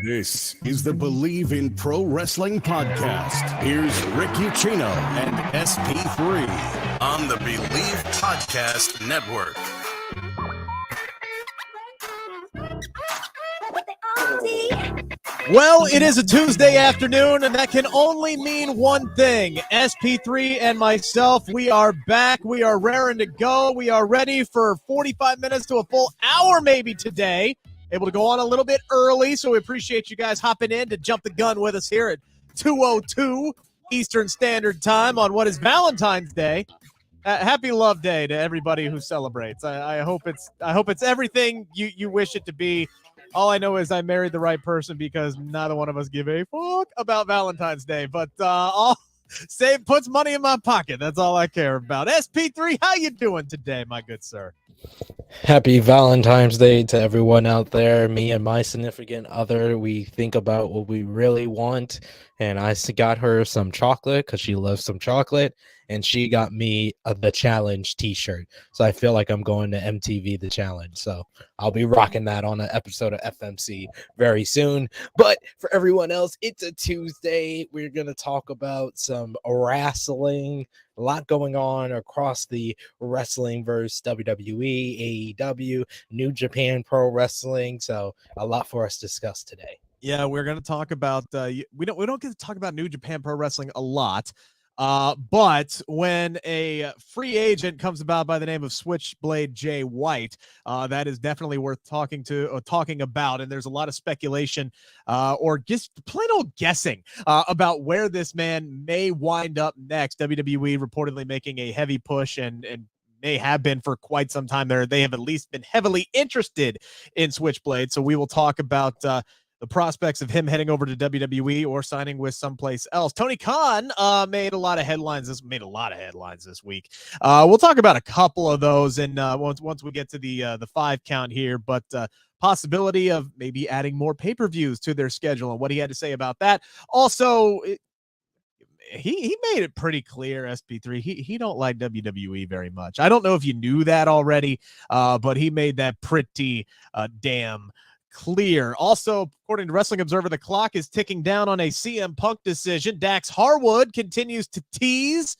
This is the Bleav in Pro Wrestling podcast. Here's Rick Ucchino and SP3 on the Bleav Podcast Network. Well, it is a Tuesday afternoon, and that can only mean one thing. SP3 and myself, we are back. We are raring to go. We are ready for 45 minutes to a full hour maybe today. Able to go on a little bit early, so we appreciate you guys hopping in to jump the gun with us here at 2:02 Eastern Standard Time on what is Valentine's Day. Happy Love Day to everybody who celebrates. I hope it's everything you wish it to be. All I know is I married the right person because neither one of us give a fuck about Valentine's Day. But puts money in my pocket. That's all I care about. SP3, how you doing today, my good sir? Happy Valentine's Day to everyone out there. Me and my significant other, we think about what we really want. And I got her some chocolate because she loves some chocolate. And she got me the Challenge t-shirt. So I feel like I'm going to MTV The Challenge. So I'll be rocking that on an episode of FMC very soon. But for everyone else, it's a Tuesday. We're going to talk about some wrestling. A lot going on across the wrestling versus WWE, AEW, New Japan Pro Wrestling. So a lot for us to discuss today. Yeah, we're going to talk about we don't get to talk about New Japan Pro Wrestling a lot. But when a free agent comes about by the name of Switchblade Jay White, that is definitely worth talking about. And there's a lot of speculation or just plain old guessing about where this man may wind up next. WWE reportedly making a heavy push and may have been for quite some time there. They have at least been heavily interested in Switchblade. So we will talk about the prospects of him heading over to WWE or signing with someplace else. Tony Khan made a lot of headlines this week. We'll talk about a couple of those, and once we get to the 5 count here. But possibility of maybe adding more pay-per-views to their schedule and what he had to say about that. Also, he made it pretty clear, SP3. He don't like WWE very much. I don't know if you knew that already, but he made that pretty damn clear. Also, according to Wrestling Observer, the clock is ticking down on a CM Punk decision. Dax Harwood continues to tease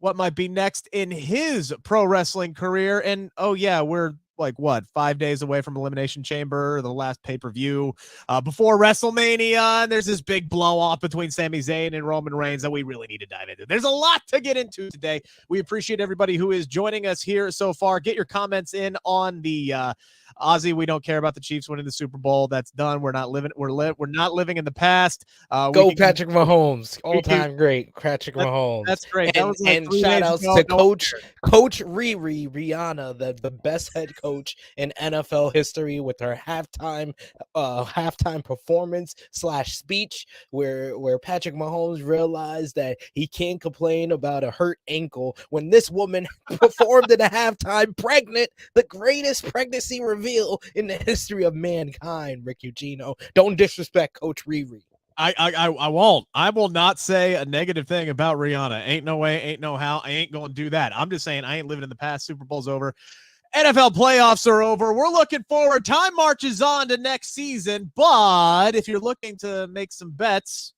what might be next in his pro wrestling career. And oh yeah, we're like 5 days away from Elimination Chamber, the last pay-per-view before WrestleMania, and there's this big blow-off between Sami Zayn and Roman Reigns that we really need to dive into. There's a lot to get into today. We appreciate everybody who is joining us here so far. Get your comments in on the Ozzy, we don't care about the Chiefs winning the Super Bowl. That's done. We're not living in the past. Go Patrick Mahomes. All-time great Patrick Mahomes. That's great. And, and shout outs to Coach Riri Rihanna, the best head coach in NFL history, with her halftime performance / speech where Patrick Mahomes realized that he can't complain about a hurt ankle when this woman performed in a halftime pregnant, the greatest pregnancy reveal in the history of mankind. Rick Ucchino, don't disrespect Coach Riri. I won't. I will not say a negative thing about Rihanna. Ain't no way, ain't no how. I ain't going to do that. I'm just saying I ain't living in the past. Super Bowl's over. NFL playoffs are over. We're looking forward. Time marches on to next season. But if you're looking to make some bets,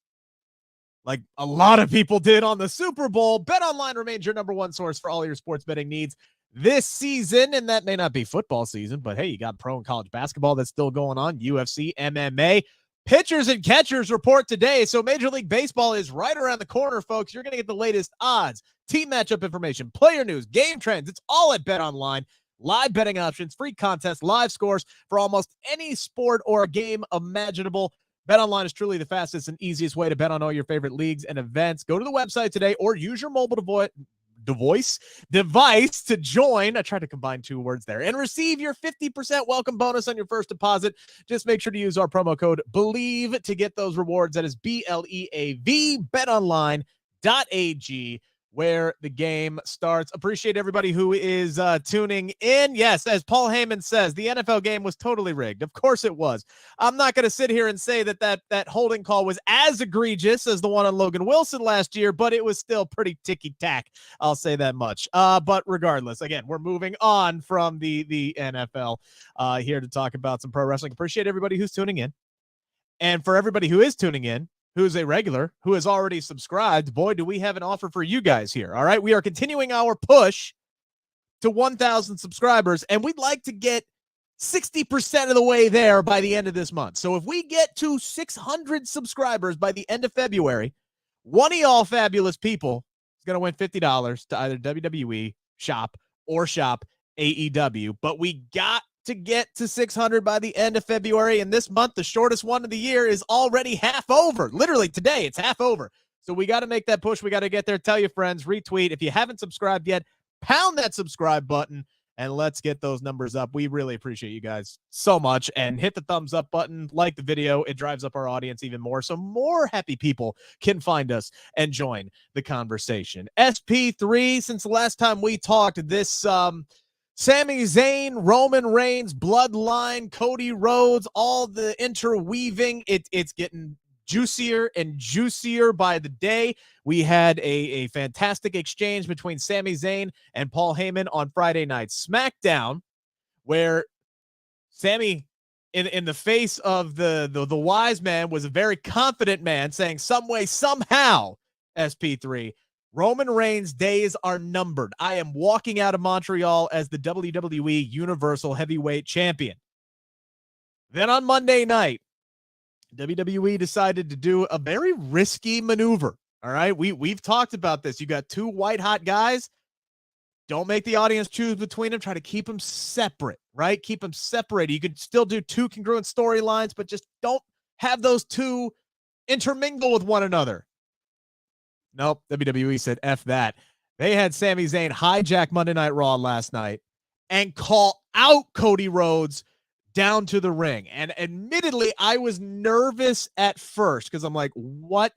like a lot of people did on the Super Bowl, BetOnline remains your number one source for all your sports betting needs this season. And that may not be football season, but hey, you got pro and college basketball that's still going on, UFC, MMA. Pitchers and catchers report today. So Major League Baseball is right around the corner, folks. You're going to get the latest odds, team matchup information, player news, game trends. It's all at BetOnline. Live betting options, free contests, live scores for almost any sport or game imaginable. BetOnline is truly the fastest and easiest way to bet on all your favorite leagues and events. Go to the website today or use your mobile device to join. I tried to combine 2 words there, and receive your 50% welcome bonus on your first deposit. Just make sure to use our promo code Bleav to get those rewards. That is BLEAV, betonline.ag, where the game starts. Appreciate everybody who is tuning in. Yes, as Paul Heyman says, the NFL game was totally rigged. Of course it was. I'm not going to sit here and say that holding call was as egregious as the one on Logan Wilson last year, but it was still pretty ticky-tack. I'll say that much. But regardless, again, we're moving on from the NFL here to talk about some pro wrestling. Appreciate everybody who's tuning in. And for everybody who is tuning in, who is a regular, who has already subscribed, boy, do we have an offer for you guys here. All right. We are continuing our push to 1,000 subscribers, and we'd like to get 60% of the way there by the end of this month. So if we get to 600 subscribers by the end of February, one of y'all fabulous people is going to win $50 to either WWE shop or shop AEW. But we got to get to 600 by the end of February. And this month, the shortest one of the year, is already half over. Literally today, it's half over. So we got to make that push. We got to get there. Tell your friends, retweet. If you haven't subscribed yet, pound that subscribe button and let's get those numbers up. We really appreciate you guys so much. And hit the thumbs up button, like the video. It drives up our audience even more, so more happy people can find us and join the conversation. SP3, since the last time we talked, this Sami Zayn, Roman Reigns, Bloodline, Cody Rhodes, all the interweaving, it's getting juicier and juicier by the day. We had a fantastic exchange between Sami Zayn and Paul Heyman on Friday Night SmackDown, where Sami, in the face of the wise man, was a very confident man, saying some way, somehow, SP3, Roman Reigns' days are numbered. I am walking out of Montreal as the WWE Universal Heavyweight Champion. Then on Monday night, WWE decided to do a very risky maneuver. All right. We've talked about this. You got two white hot guys. Don't make the audience choose between them. Try to keep them separate, right? Keep them separated. You could still do two congruent storylines, but just don't have those two intermingle with one another. Nope. WWE said F that. They had Sami Zayn hijack Monday Night Raw last night and call out Cody Rhodes down to the ring. And admittedly, I was nervous at first because I'm like, what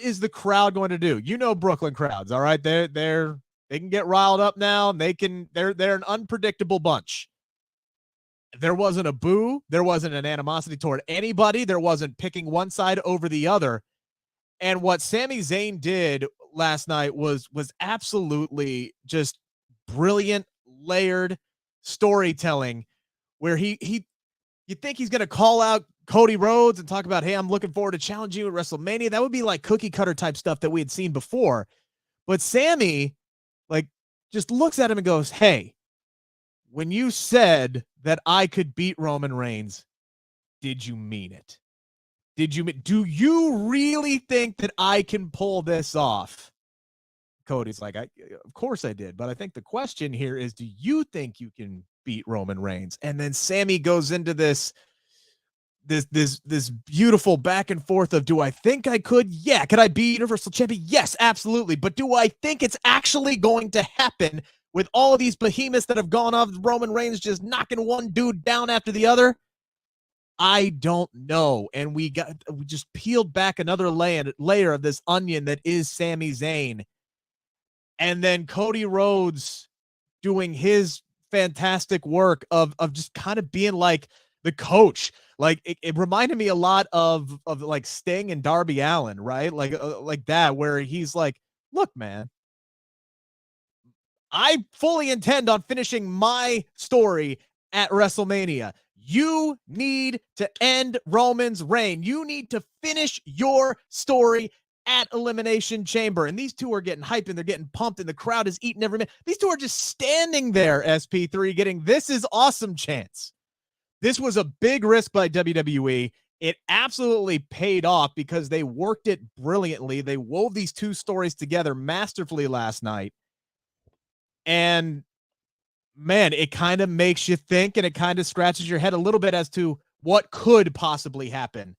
is the crowd going to do? You know, Brooklyn crowds, all right? They can get riled up now. They're an unpredictable bunch. There wasn't a boo. There wasn't an animosity toward anybody. There wasn't picking one side over the other. And what Sami Zayn did last night was absolutely just brilliant, layered storytelling, where you think he's going to call out Cody Rhodes and talk about, hey, I'm looking forward to challenging you at WrestleMania. That would be like cookie cutter type stuff that we had seen before. But Sami, just looks at him and goes, hey, when you said that I could beat Roman Reigns, did you mean it? Do you really think that I can pull this off? Cody's like, of course I did. But I think the question here is, do you think you can beat Roman Reigns? And then Sami goes into this beautiful back and forth of, do I think I could? Yeah. Could I be Universal Champion? Yes, absolutely. But do I think it's actually going to happen with all of these behemoths that have gone off, Roman Reigns just knocking one dude down after the other? I don't know. And we just peeled back another layer of this onion that is Sami Zayn. And then Cody Rhodes doing his fantastic work of just kind of being like the coach. Like it reminded me a lot of like Sting and Darby Allin, right? Like that, where he's like, look, man, I fully intend on finishing my story at WrestleMania. You need to end Roman's reign. You need to finish your story at Elimination Chamber. And these two are getting hyped and they're getting pumped and the crowd is eating every minute. These two are just standing there, SP3, getting this is awesome chance. This was a big risk by WWE. It absolutely paid off because they worked it brilliantly. They wove these two stories together masterfully last night. And man, it kind of makes you think and it kind of scratches your head a little bit as to what could possibly happen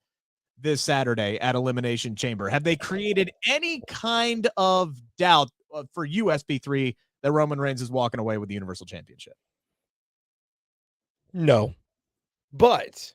this Saturday at Elimination Chamber. Have they created any kind of doubt for you, SP3, that Roman Reigns is walking away with the Universal Championship? No. But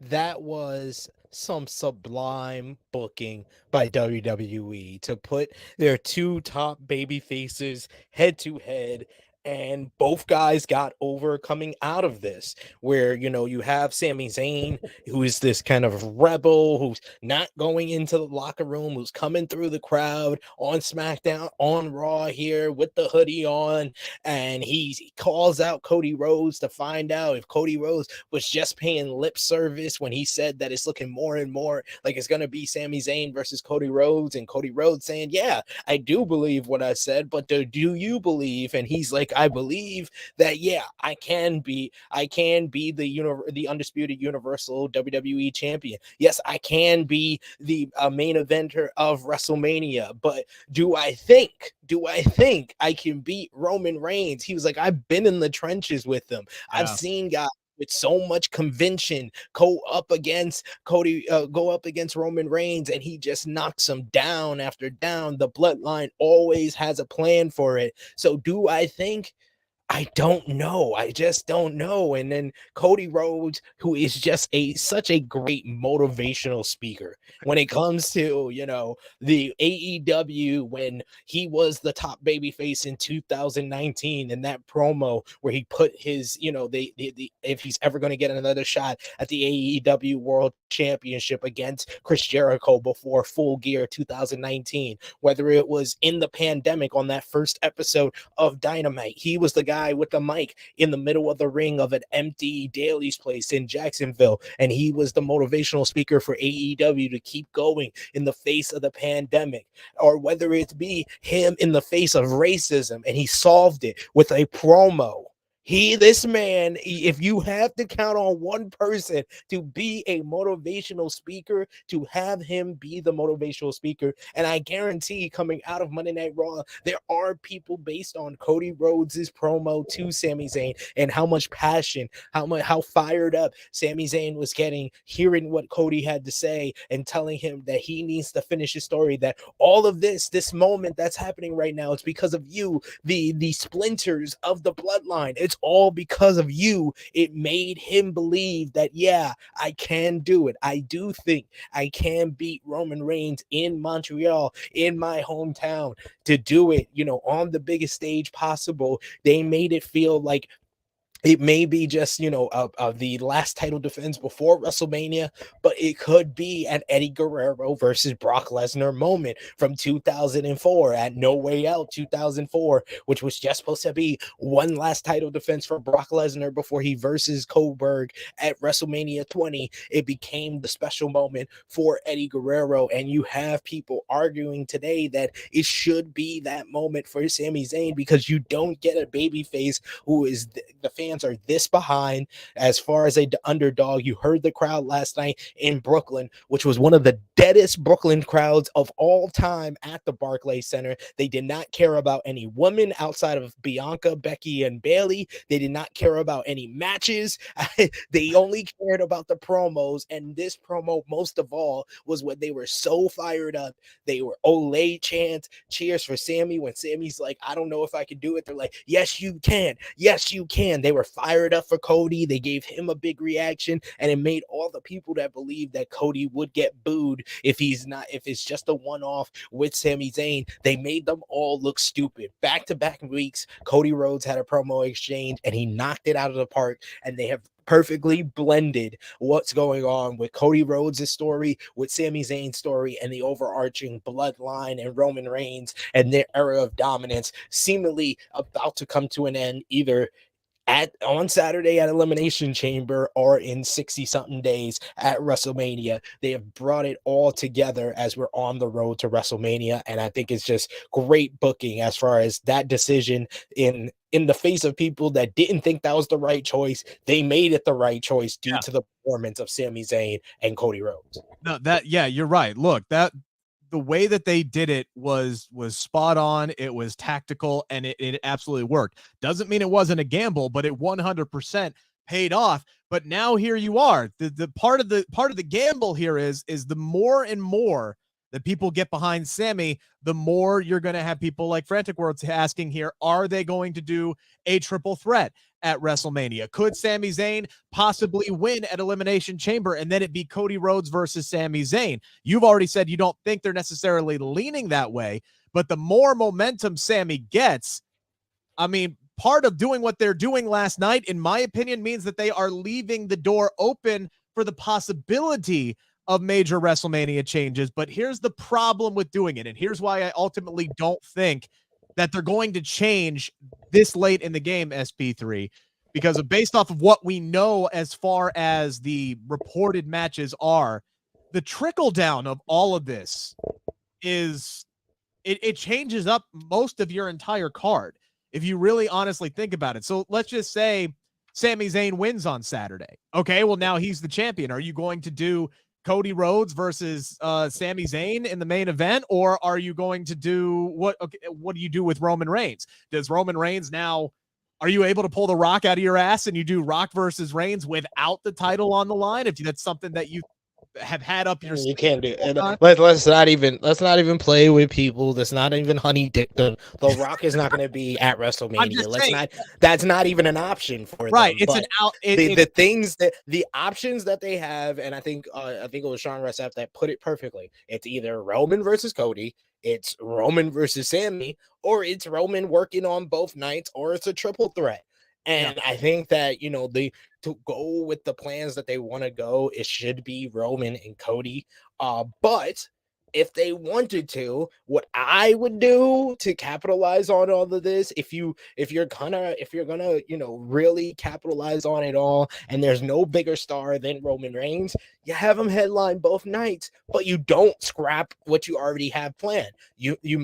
that was some sublime booking by WWE to put their two top baby faces head to head And both guys got over coming out of this, where, you have Sami Zayn, who is this kind of rebel, who's not going into the locker room, who's coming through the crowd on SmackDown, on Raw here with the hoodie on. And he calls out Cody Rhodes to find out if Cody Rhodes was just paying lip service when he said that it's looking more and more like it's going to be Sami Zayn versus Cody Rhodes. And Cody Rhodes saying, yeah, I do believe what I said, but do you believe? And he's like, I believe that, yeah, I can be the undisputed Universal WWE champion. Yes, I can be the main eventer of WrestleMania, but do I think I can beat Roman Reigns? He was like, I've been in the trenches with them. Yeah. I've seen guys with so much conviction go up against Roman Reigns, and he just knocks him down after down. The bloodline always has a plan for it. So do I think? I don't know. I just don't know. And then Cody Rhodes, who is just such a great motivational speaker when it comes to, the AEW, when he was the top babyface in 2019, and that promo where he put his, if he's ever going to get another shot at the AEW World Championship against Chris Jericho before Full Gear 2019, whether it was in the pandemic on that first episode of Dynamite, he was the guy with the mic in the middle of the ring of an empty Daly's place in Jacksonville, and he was the motivational speaker for AEW to keep going in the face of the pandemic. Or whether it be him in the face of racism, and he solved it with a promo. This man, if you have to count on one person to be a motivational speaker, to have him be the motivational speaker, and I guarantee coming out of Monday Night Raw, there are people based on Cody Rhodes' promo to Sami Zayn and how much passion, how fired up Sami Zayn was getting, hearing what Cody had to say and telling him that he needs to finish his story, that all of this moment that's happening right now, it's because of you, the splinters of the bloodline. It's all because of you. It made him believe that, yeah, I can do it. I do think I can beat Roman Reigns in Montreal, in my hometown, to do it, on the biggest stage possible. They made it feel like it may be just, the last title defense before WrestleMania, but it could be an Eddie Guerrero versus Brock Lesnar moment from 2004 at No Way Out 2004, which was just supposed to be one last title defense for Brock Lesnar before he versus Goldberg at WrestleMania 20. It became the special moment for Eddie Guerrero, and you have people arguing today that it should be that moment for Sami Zayn, because you don't get a babyface who is the fans are this behind as far as a underdog. You heard the crowd last night in Brooklyn, which was one of the deadest Brooklyn crowds of all time at the Barclays Center. They did not care about any women outside of Bianca, Becky, and Bayley. They did not care about any matches. They only cared about the promos, and this promo, most of all, was when they were so fired up. They were Olay chants, cheers for Sami. When Sami's like, I don't know if I can do it, they're like, yes, you can. Yes, you can. They were fired up for Cody. They gave him a big reaction, and it made all the people that believe that Cody would get booed if it's just a one-off with Sami Zayn, they made them all look stupid. Back-to-back weeks, Cody Rhodes had a promo exchange, and he knocked it out of the park, and they have perfectly blended what's going on with Cody Rhodes' story, with Sami Zayn's story, and the overarching bloodline and Roman Reigns and their era of dominance seemingly about to come to an end, either on Saturday at Elimination Chamber or in 60-something days at WrestleMania. They have brought it all together as we're on the road to WrestleMania, and I think it's just great booking as far as that decision in the face of people that didn't think that was the right choice. They made it the right choice due to the performance of Sami Zayn and Cody Rhodes. No, you're right. Look, the way that they did it was spot on. It was tactical, and it absolutely worked. Doesn't mean it wasn't a gamble, but it 100% paid off. But now here you are. The part of the gamble here is the more and more that people get behind Sami, the more you're going to have people like Frantic World's asking here, are they going to do a triple threat at WrestleMania? Could Sami Zayn possibly win at Elimination Chamber and then it be Cody Rhodes versus Sami Zayn? You've already said you don't think they're necessarily leaning that way, but the more momentum Sami gets, I mean, part of doing what they're doing last night, in my opinion, means that they are leaving the door open for the possibility of major WrestleMania changes. But here's the problem with doing it, and here's why I ultimately don't think that they're going to change this late in the game, SP3, because based off of what we know as far as the reported matches are, the trickle down of all of this is it changes up most of your entire card if you really honestly think about it. So let's just say Sami Zayn wins on Saturday. Okay, well, now he's the champion. Are you going to do Cody Rhodes versus Sami Zayn in the main event, or are you going to do what? Okay, what do you do with Roman Reigns? Does Roman Reigns now? Are you able to pull the Rock out of your ass and you do Rock versus Reigns without the title on the line? If that's something that you have had up your You can't do it. Let's not even play with people. Let's not even honey dick them. The Rock is not going to be at WrestleMania. That's not even an option for right. them. It's an out. The options that they have, and I think it was Sean Ross Sapp that put it perfectly. It's either Roman versus Cody, it's Roman versus Sami, or it's Roman working on both nights, or it's a triple threat. And I think that, to go with the plans that they want to go, it should be Roman and Cody. But if they wanted to, what I would do to capitalize on all of this, if you're gonna, really capitalize on it all, and there's no bigger star than Roman Reigns, you have him headline both nights, but you don't scrap what you already have planned.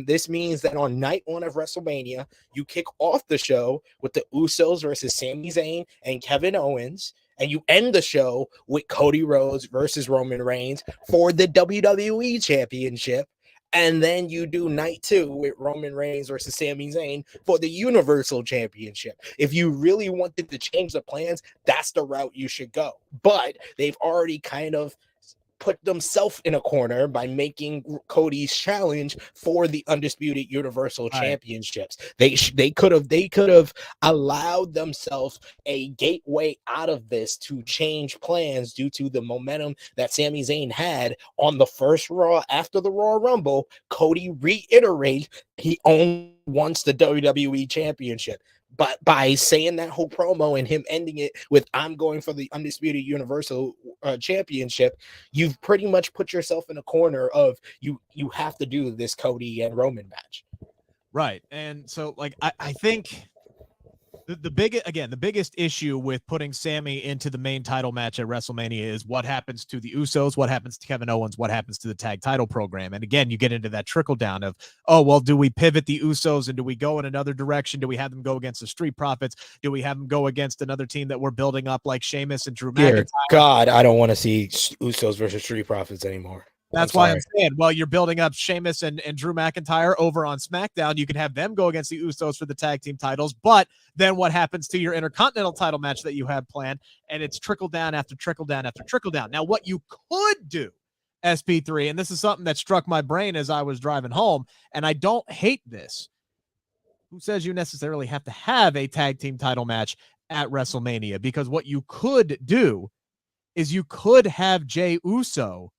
This means that on night one of WrestleMania, you kick off the show with the Usos versus Sami Zayn and Kevin Owens, and you end the show with Cody Rhodes versus Roman Reigns for the WWE Championship. And then you do night two with Roman Reigns versus Sami Zayn for the Universal Championship. If you really wanted to change the plans, that's the route you should go. But they've already kind of put themselves in a corner by making Cody's challenge for the undisputed Universal Championships. They could have allowed themselves a gateway out of this to change plans due to the momentum that Sami Zayn had on the first Raw after the Royal Rumble. Cody reiterated he only wants the WWE Championship. But by saying that whole promo and him ending it with "I'm going for the undisputed Universal Championship," you've pretty much put yourself in a corner of you have to do this Cody and Roman match. Right. And so I think the biggest issue with putting Sami into the main title match at WrestleMania is what happens to the Usos, what happens to Kevin Owens, what happens to the tag title program. And again, you get into that trickle down of, oh, well, do we pivot the Usos and do we go in another direction? Do we have them go against the Street Profits? Do we have them go against another team that we're building up like Sheamus and Drew McIntyre? God, I don't want to see Usos versus Street Profits anymore. That's why I'm saying, well, you're building up Sheamus and Drew McIntyre over on SmackDown. You can have them go against the Usos for the tag team titles, but then what happens to your Intercontinental title match that you have planned? And it's trickle down after trickle down after trickle down. Now, what you could do, SP3, and this is something that struck my brain as I was driving home, and I don't hate this. Who says you necessarily have to have a tag team title match at WrestleMania? Because what you could do is you could have Jey Uso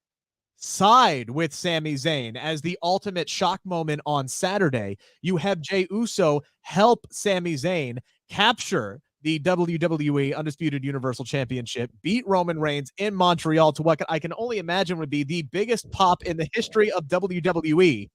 side with Sami Zayn as the ultimate shock moment on Saturday. You have Jey Uso help Sami Zayn capture the WWE Undisputed Universal Championship, beat Roman Reigns in Montreal to what I can only imagine would be the biggest pop in the history of WWE.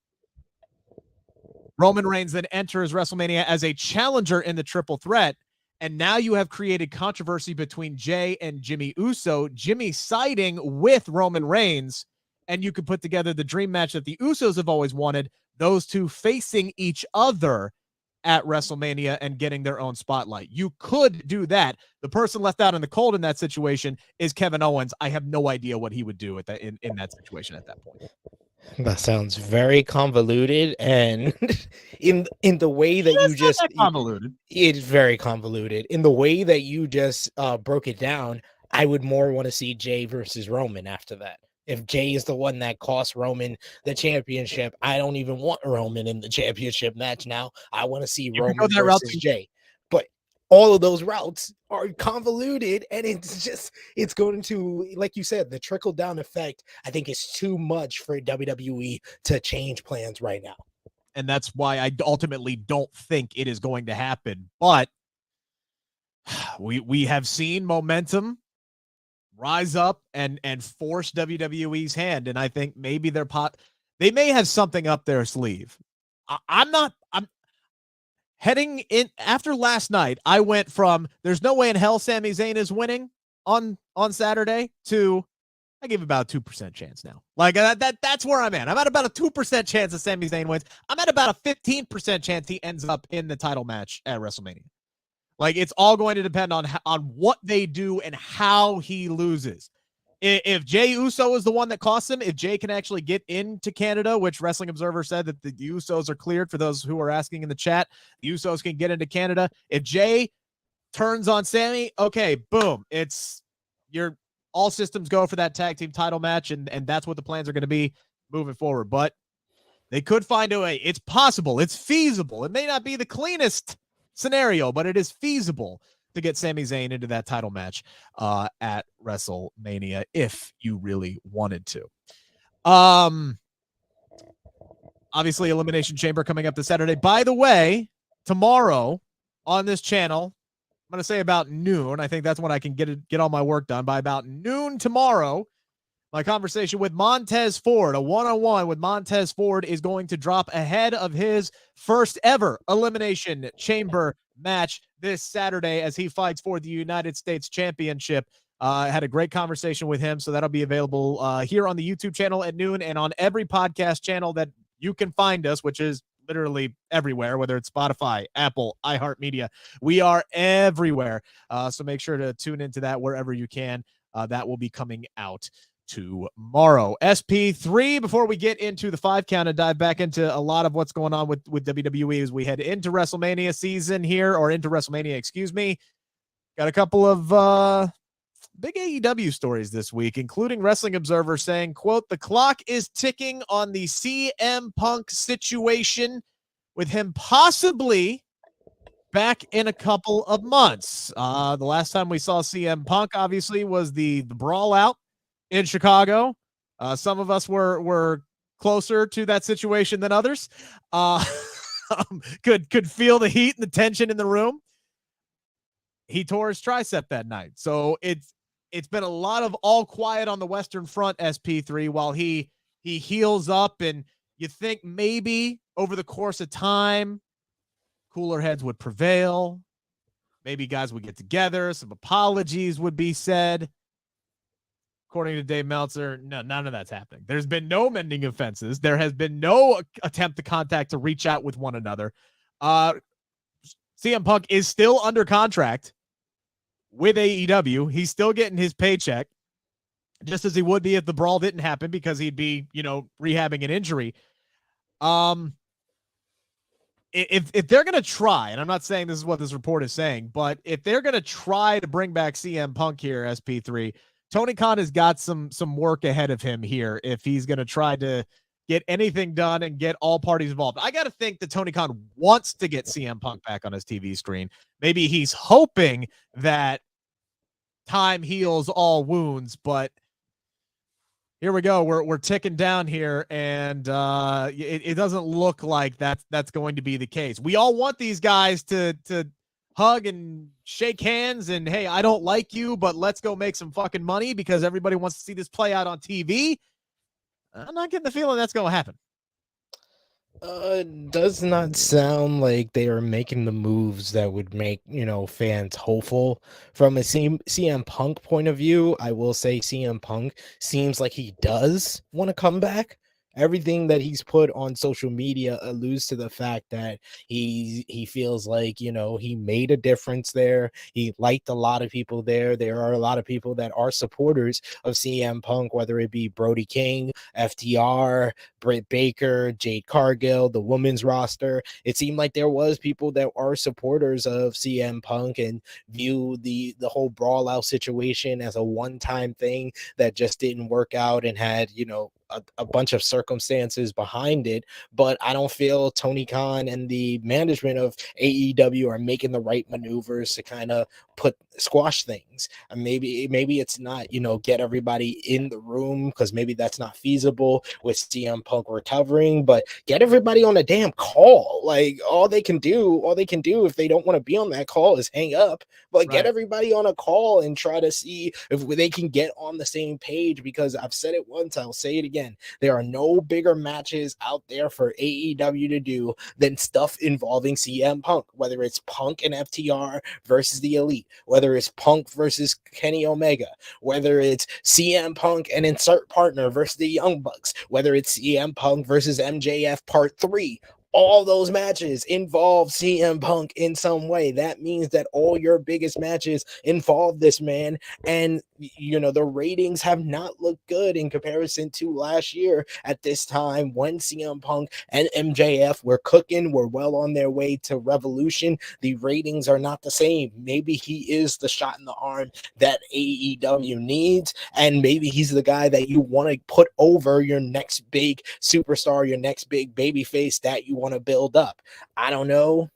Roman Reigns then enters WrestleMania as a challenger in the triple threat. And now you have created controversy between Jey and Jimmy Uso, Jimmy siding with Roman Reigns. And you could put together the dream match that the Usos have always wanted, those two facing each other at WrestleMania and getting their own spotlight. You could do that. The person left out in the cold in that situation is Kevin Owens. I have no idea what he would do at that in that situation at that point. That sounds very convoluted, and in the way that you just convoluted. It's very convoluted. In the way that you just broke it down, I would more want to see Jey versus Roman after that. If Jey is the one that cost Roman the championship, I don't even want Roman in the championship match now. I want to see Roman versus Jey. But all of those routes are convoluted, and it's going to, like you said, the trickle-down effect, I think, is too much for WWE to change plans right now. and that's why I ultimately don't think it is going to happen. But we have seen momentum rise up and force WWE's hand, and I think maybe they may have something up their sleeve. I'm heading in after last night. I went from there's no way in hell Sami Zayn is winning on Saturday to I give about a 2% chance now. Like that's where I'm at. I'm at about a 2% chance that Sami Zayn wins. I'm at about a 15% chance he ends up in the title match at WrestleMania. Like, it's all going to depend on what they do and how he loses. If Jey Uso is the one that costs him, if Jey can actually get into Canada, which Wrestling Observer said that the Usos are cleared for those who are asking in the chat, the Usos can get into Canada. If Jey turns on Sami, okay, boom. You're all systems go for that tag team title match, and that's what the plans are going to be moving forward. But they could find a way. It's possible. It's feasible. It may not be the cleanest scenario, but it is feasible to get Sami Zayn into that title match at WrestleMania if you really wanted to. Obviously, Elimination Chamber coming up this Saturday. By the way, tomorrow on this channel, I'm going to say about noon. I think that's when I can get all my work done. By about noon tomorrow, my conversation with Montez Ford, a one-on-one with Montez Ford, is going to drop ahead of his first ever Elimination Chamber match this Saturday as he fights for the United States Championship. I had a great conversation with him, so that'll be available here on the YouTube channel at noon and on every podcast channel that you can find us, which is literally everywhere, whether it's Spotify, Apple, iHeartMedia. We are everywhere, so make sure to tune into that wherever you can. That will be coming out tomorrow. SP3, before we get into the 5 count and dive back into a lot of what's going on with WWE as we head into WrestleMania season here, or into WrestleMania, excuse me. Got a couple of big AEW stories this week, including Wrestling Observer saying, quote, the clock is ticking on the CM Punk situation with him possibly back in a couple of months. The last time we saw CM Punk, obviously, was the brawl out in Chicago. Some of us were closer to that situation than others. Could feel the heat and the tension in the room. He tore his tricep that night. So it's been a lot of all quiet on the Western Front, SP3, while he heals up, and you think maybe over the course of time, cooler heads would prevail. Maybe guys would get together. Some apologies would be said. According to Dave Meltzer, no, none of that's happening. There's been no mending of fences. There has been no attempt to reach out with one another. CM Punk is still under contract with AEW. He's still getting his paycheck, just as he would be if the brawl didn't happen, because he'd be, rehabbing an injury. If they're going to try, and I'm not saying this is what this report is saying, but if they're going to try to bring back CM Punk here, SP3, Tony Khan has got some work ahead of him here if he's going to try to get anything done and get all parties involved. I got to think that Tony Khan wants to get CM Punk back on his TV screen. Maybe he's hoping that time heals all wounds, but here we go. We're ticking down here, and it doesn't look like that's going to be the case. We all want these guys to hug and shake hands and, hey, I don't like you, but let's go make some fucking money because everybody wants to see this play out on TV. I'm not getting the feeling that's going to happen. Does not sound like they are making the moves that would make, fans hopeful. From a CM Punk point of view, I will say CM Punk seems like he does want to come back. Everything that he's put on social media alludes to the fact that he feels like, he made a difference there. He liked a lot of people there. There are a lot of people that are supporters of CM Punk, whether it be Brody King, FTR, Britt Baker, Jade Cargill, the women's roster. It seemed like there was people that are supporters of CM Punk and view the whole brawl out situation as a one-time thing that just didn't work out and had, a bunch of circumstances behind it. But I don't feel Tony Khan and the management of AEW are making the right maneuvers to kind of squash things. And maybe it's not, get everybody in the room, because maybe that's not feasible with CM Punk recovering, but get everybody on a damn call. Like, all they can do if they don't want to be on that call is hang up, but get everybody on a call and try to see if they can get on the same page, because I've said it once, I'll say it again. There are no bigger matches out there for AEW to do than stuff involving CM Punk, whether it's Punk and FTR versus the Elite, whether it's Punk versus Kenny Omega, whether it's CM Punk and insert partner versus the Young Bucks, whether it's CM Punk versus MJF Part 3. All those matches involve CM Punk in some way. That means that all your biggest matches involve this man. And, the ratings have not looked good in comparison to last year at this time, when CM Punk and MJF were cooking, were well on their way to Revolution. The ratings are not the same. Maybe he is the shot in the arm that AEW needs, and maybe he's the guy that you want to put over your next big superstar, your next big baby face that you want to build up. I don't know.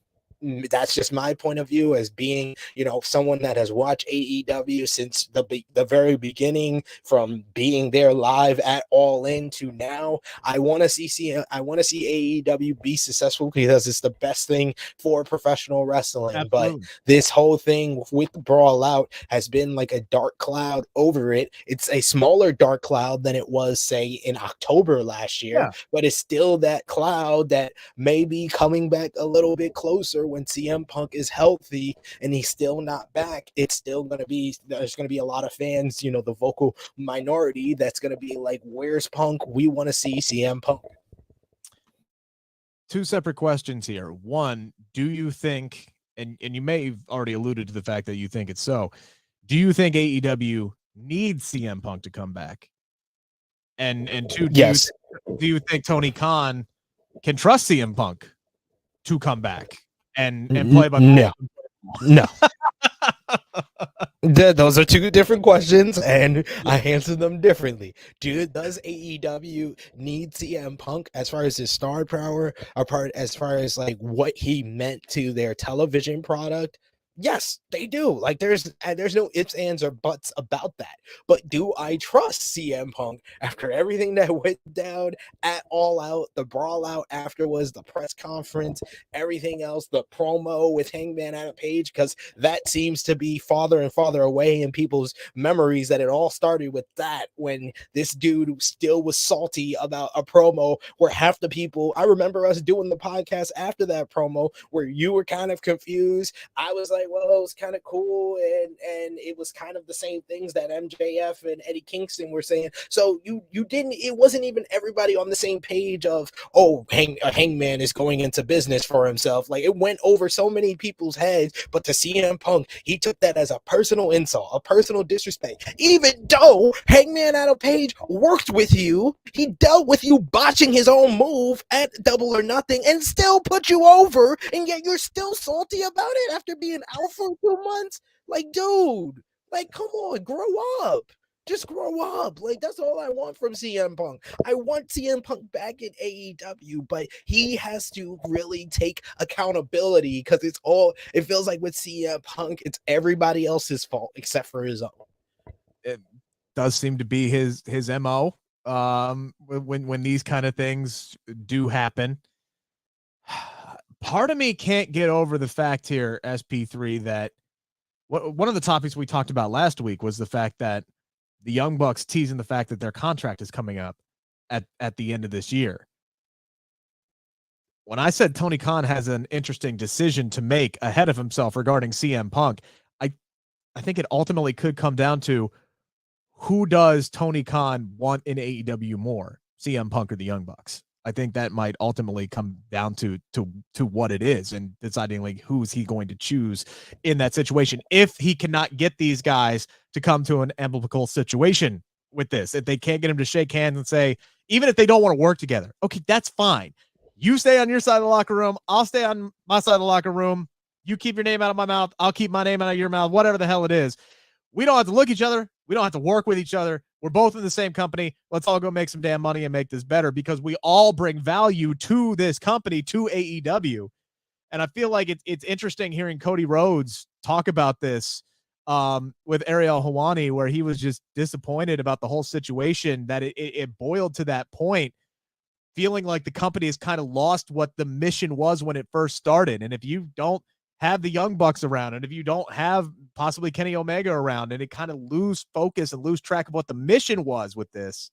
That's just my point of view as being, someone that has watched AEW since the very beginning, from being there live at All In to now. I want to see AEW be successful, because it's the best thing for professional wrestling. Absolutely. But this whole thing with Brawl Out has been like a dark cloud over it. It's a smaller dark cloud than it was, say, in October last year, but it's still that cloud that may be coming back a little bit closer when CM Punk is healthy and he's still not back. It's still going to be, there's going to be a lot of fans, the vocal minority, that's going to be like, where's Punk? We want to see CM Punk. Two separate questions here. One, do you think, and you may have already alluded to the fact that you think it's so, do you think AEW needs CM Punk to come back? And two, do you think Tony Khan can trust CM Punk to come back and play by no. Those are two different questions, and I answer them differently. Does AEW need CM Punk as far as his star power, as far as like what he meant to their television product? Yes, they do. Like, there's no ifs, ands, or buts about that. But do I trust CM Punk after everything that went down at All Out, the Brawl Out afterwards, the press conference, everything else, the promo with Hangman Adam Page? Because that seems to be farther and farther away in people's memories, that it all started with that, when this dude still was salty about a promo where half the people, I remember us doing the podcast after that promo where you were kind of confused. I was like, well, it was kind of cool, and it was kind of the same things that MJF and Eddie Kingston were saying. So it wasn't even everybody on the same page of, Hangman is going into business for himself. Like, it went over so many people's heads, but to CM Punk, he took that as a personal insult, a personal disrespect. Even though Hangman Adam Page worked with you, he dealt with you botching his own move at Double or Nothing and still put you over, and yet you're still salty about it after being out for 2 months. Like, dude, like, come on, grow up. Just grow up. Like, that's all I want from CM Punk. I want CM Punk back in AEW, but he has to really take accountability, because it feels like with CM Punk, it's everybody else's fault except for his own. It does seem to be his MO. When these kind of things do happen. Part of me can't get over the fact here, SP3, that one of the topics we talked about last week was the fact that the Young Bucks teasing the fact that their contract is coming up at the end of this year. When I said Tony Khan has an interesting decision to make ahead of himself regarding CM Punk, I think it ultimately could come down to, who does Tony Khan want in AEW more, CM Punk or the Young Bucks? I think that might ultimately come down to what it is, and deciding like who's he going to choose in that situation. If he cannot get these guys to come to an amicable situation with this, if they can't get him to shake hands and say, even if they don't want to work together, okay, that's fine. You stay on your side of the locker room. I'll stay on my side of the locker room. You keep your name out of my mouth. I'll keep my name out of your mouth, whatever the hell it is. We don't have to look at each other. We don't have to work with each other. We're both in the same company. Let's all go make some damn money and make this better, because we all bring value to this company, to AEW. And I feel like it's interesting hearing Cody Rhodes talk about this with Ariel Helwani, where he was just disappointed about the whole situation, that it boiled to that point, feeling like the company has kind of lost what the mission was when it first started. And if you don't have the Young Bucks around, and if you don't have possibly Kenny Omega around, and it kind of lose focus and lose track of what the mission was with this,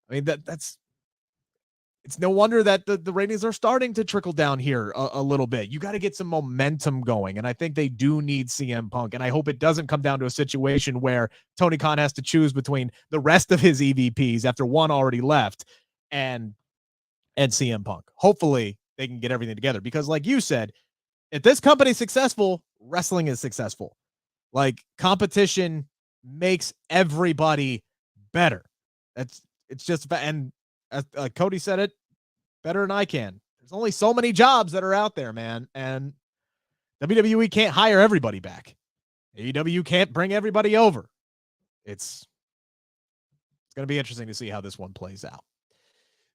I mean, that's it's no wonder that the ratings are starting to trickle down here a little bit. You got to get some momentum going, and I think they do need CM Punk, and I hope it doesn't come down to a situation where Tony Khan has to choose between the rest of his EVPs after one already left and CM Punk. Hopefully they can get everything together, because like you said, if this company's successful, wrestling is successful. Like, competition makes everybody better. It's just, and Cody said it better than I can. There's only so many jobs that are out there, man. And WWE can't hire everybody back. AEW can't bring everybody over. It's going to be interesting to see how this one plays out.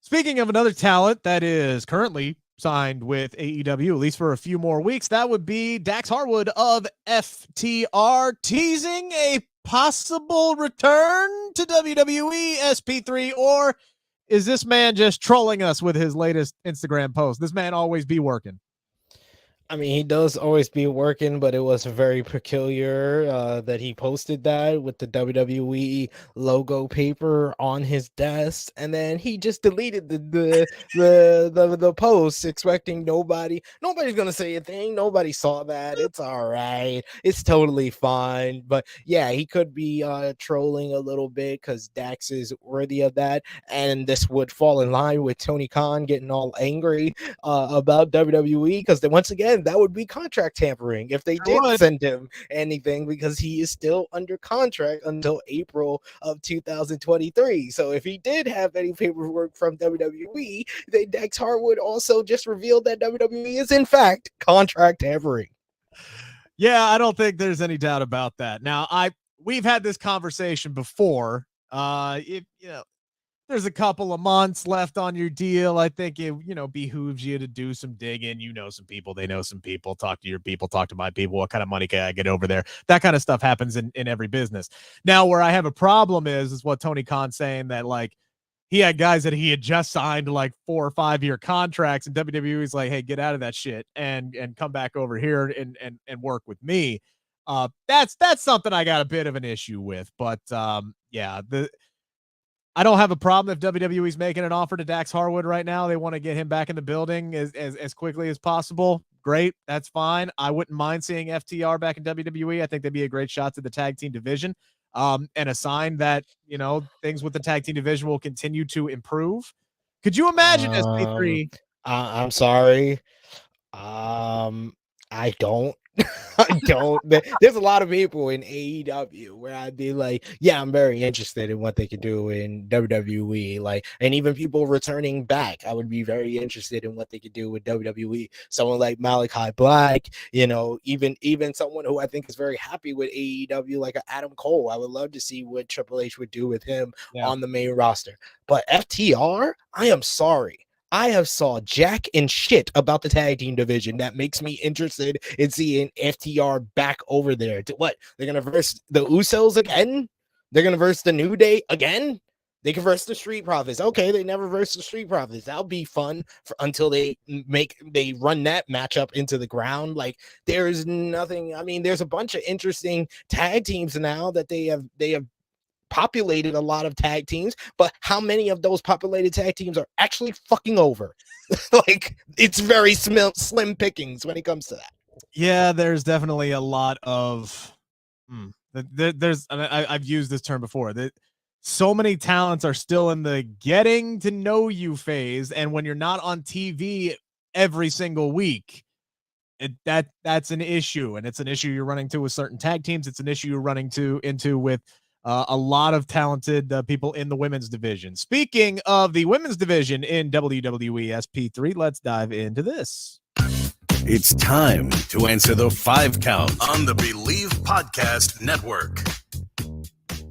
Speaking of another talent that is currently signed with AEW, at least for a few more weeks, that would be Dax Harwood of FTR, teasing a possible return to WWE SP3, or is this man just trolling us with his latest Instagram post? This man always be working. I mean, he does always be working, but it was very peculiar that he posted that with the WWE logo paper on his desk, and then he just deleted the post, expecting nobody's gonna say a thing. Nobody saw that. It's all right. It's totally fine. But yeah, he could be trolling a little bit, because Dax is worthy of that, and this would fall in line with Tony Khan getting all angry about WWE, because then once again, that would be contract tampering if they did send him anything, because he is still under contract until April of 2023. So if he did have any paperwork from WWE, then Dax Harwood also just revealed that WWE is in fact contract tampering. Yeah, I don't think there's any doubt about that. Now, we've had this conversation before. There's a couple of months left on your deal. I think it, behooves you to do some digging. Some people, they know some people, talk to your people, talk to my people. What kind of money can I get over there? That kind of stuff happens in every business. Now, where I have a problem is what Tony Khan's saying, that like he had guys that he had just signed like 4 or 5 year contracts, and WWE's like, hey, get out of that shit and come back over here and work with me. That's something I got a bit of an issue with, but I don't have a problem if WWE's making an offer to Dax Harwood right now. They want to get him back in the building as quickly as possible. Great. That's fine. I wouldn't mind seeing FTR back in WWE. I think they'd be a great shot to the tag team division, and a sign that, things with the tag team division will continue to improve. Could you imagine SP3? I'm sorry. I don't. I don't. There's a lot of people in AEW where I'd be like, yeah, I'm very interested in what they could do in WWE. Like, and even people returning back, I would be very interested in what they could do with WWE. Someone like Malachi Black, even someone who I think is very happy with AEW, like Adam Cole. I would love to see what Triple H would do with him on the main roster. But FTR, I am sorry, I have saw jack and shit about the tag team division that makes me interested in seeing FTR back over there. What? They're going to verse the Usos again? They're going to verse the New Day again? They can verse the Street Profits. Okay, they never verse the Street Profits. That'll be fun until they run that matchup into the ground. Like, there's nothing. I mean, there's a bunch of interesting tag teams now that they have populated a lot of tag teams, but how many of those populated tag teams are actually fucking over? Like, it's very slim pickings when it comes to that. Yeah, there's definitely a lot of I've used this term before, that so many talents are still in the getting to know you phase, and when you're not on TV every single week, that's an issue, and it's an issue you're running into with certain tag teams. It's an issue you're running into with a lot of talented people in the women's division. Speaking of the women's division in WWE SP3, let's dive into this. It's time to answer the 5 count on the Bleav Podcast Network.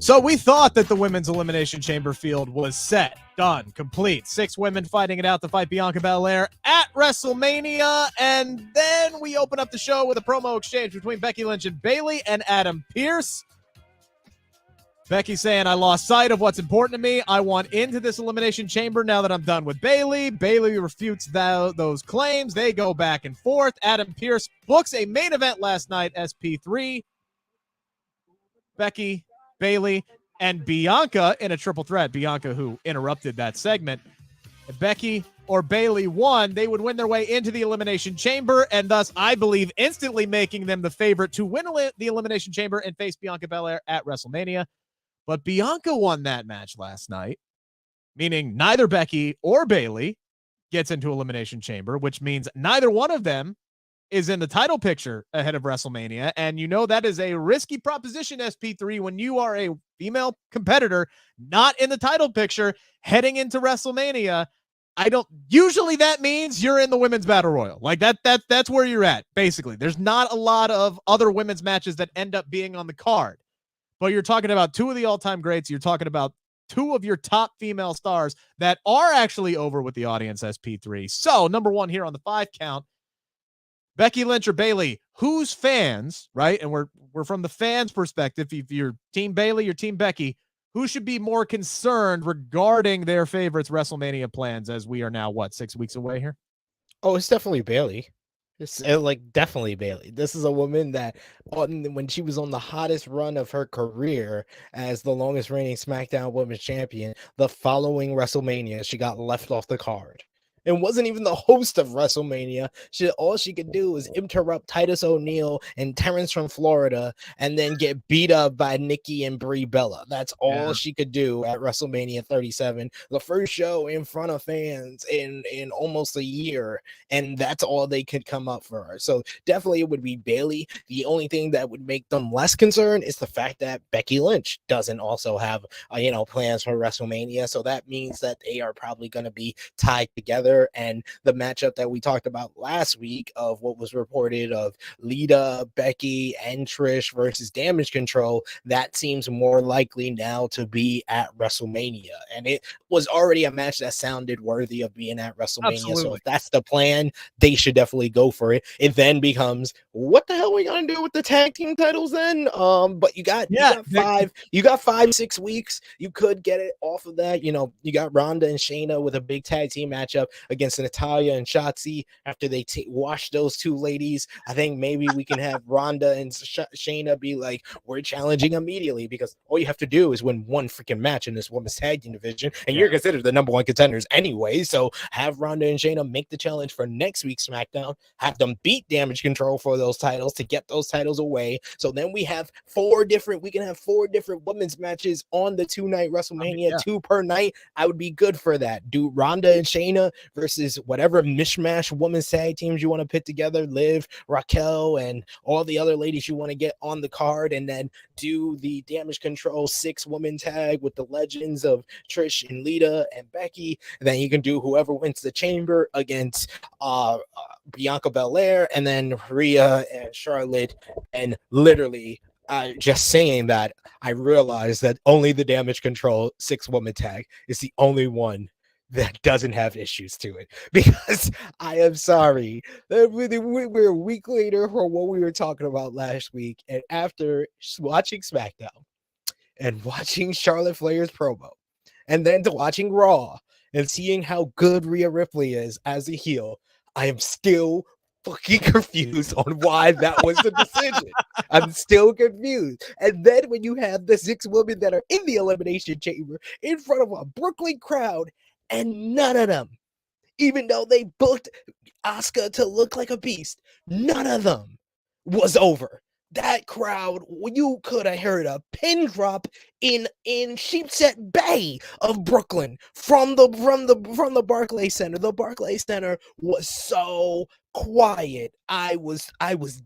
So we thought that the women's Elimination Chamber field was set, done, complete. 6 women fighting it out to fight Bianca Belair at WrestleMania. And then we open up the show with a promo exchange between Becky Lynch and Bayley and Adam Pearce. Becky saying, I lost sight of what's important to me. I want into this Elimination Chamber now that I'm done with Bayley. Bayley refutes those claims. They go back and forth. Adam Pearce books a main event last night, SP3. Becky, Bayley, and Bianca in a triple threat. Bianca, who interrupted that segment. If Becky or Bayley won, they would win their way into the Elimination Chamber, and thus, I Bleav, instantly making them the favorite to win the Elimination Chamber and face Bianca Belair at WrestleMania. But Bianca won that match last night, meaning neither Becky or Bayley gets into Elimination Chamber, which means neither one of them is in the title picture ahead of WrestleMania. And you know that is a risky proposition, SP3, when you are a female competitor not in the title picture heading into WrestleMania. Usually that means you're in the women's battle royal. Like that's where you're at, basically. There's not a lot of other women's matches that end up being on the card. But you're talking about 2 of the all-time greats. You're talking about 2 of your top female stars that are actually over with the audience, SP3. So, number 1 here on the 5 count, Becky Lynch or Bayley, whose fans, right? And we're from the fans' perspective. If you're Team Bayley, you're Team Becky, who should be more concerned regarding their favorites' WrestleMania plans as we are now, 6 weeks away here? Oh, it's definitely Bayley. It's definitely Bayley. This is a woman that when she was on the hottest run of her career as the longest reigning SmackDown Women's Champion, the following WrestleMania, she got left off the card. And wasn't even the host of WrestleMania. All she could do was interrupt Titus O'Neil and Terrence from Florida and then get beat up by Nikki and Brie Bella. That's all she could do at WrestleMania 37. The first show in front of fans in almost a year. And that's all they could come up for her. So definitely it would be Bayley. The only thing that would make them less concerned is the fact that Becky Lynch doesn't also have, plans for WrestleMania. So that means that they are probably going to be tied together. And the matchup that we talked about last week of what was reported of Lita, Becky, and Trish versus Damage Control, that seems more likely now to be at WrestleMania. And it was already a match that sounded worthy of being at WrestleMania. Absolutely. So if that's the plan, they should definitely go for it. It then becomes, what the hell are we gonna do with the tag team titles then? But you got 5-6 weeks. You could get it off of that. You got Ronda and Shayna with a big tag team matchup against Natalya and Shotzi after they wash those 2 ladies. I think maybe we can have Ronda and Shayna be like, we're challenging immediately, because all you have to do is win 1 freaking match in this women's tag team division, and you're considered the number 1 contenders anyway. So have Ronda and Shayna make the challenge for next week's SmackDown, have them beat Damage Control for those titles to get those titles away. So then we can have 4 different women's matches on the 2-night WrestleMania, 2 per night. I would be good for that. Do Ronda and Shayna versus whatever mishmash women's tag teams you want to put together, Liv, Raquel, and all the other ladies you want to get on the card, and then do the Damage Control 6-woman tag with the legends of Trish and Lita and Becky. And then you can do whoever wins the chamber against Bianca Belair, and then Rhea and Charlotte. And literally, just saying that, I realized that only the Damage Control 6-woman tag is the only one that doesn't have issues to it, because I am sorry that we're a week later from what we were talking about last week, and after watching SmackDown and watching Charlotte Flair's promo, and then to watching Raw and seeing how good Rhea Ripley is as a heel, I am still fucking confused on why that was the decision. I'm still confused. And then when you have the 6 women that are in the Elimination Chamber in front of a Brooklyn crowd, and none of them, even though they booked Asuka to look like a beast, none of them was over. That crowd, you could have heard a pin drop in Sheepshead Bay of Brooklyn from the Barclays Center. The Barclays Center was so quiet. I was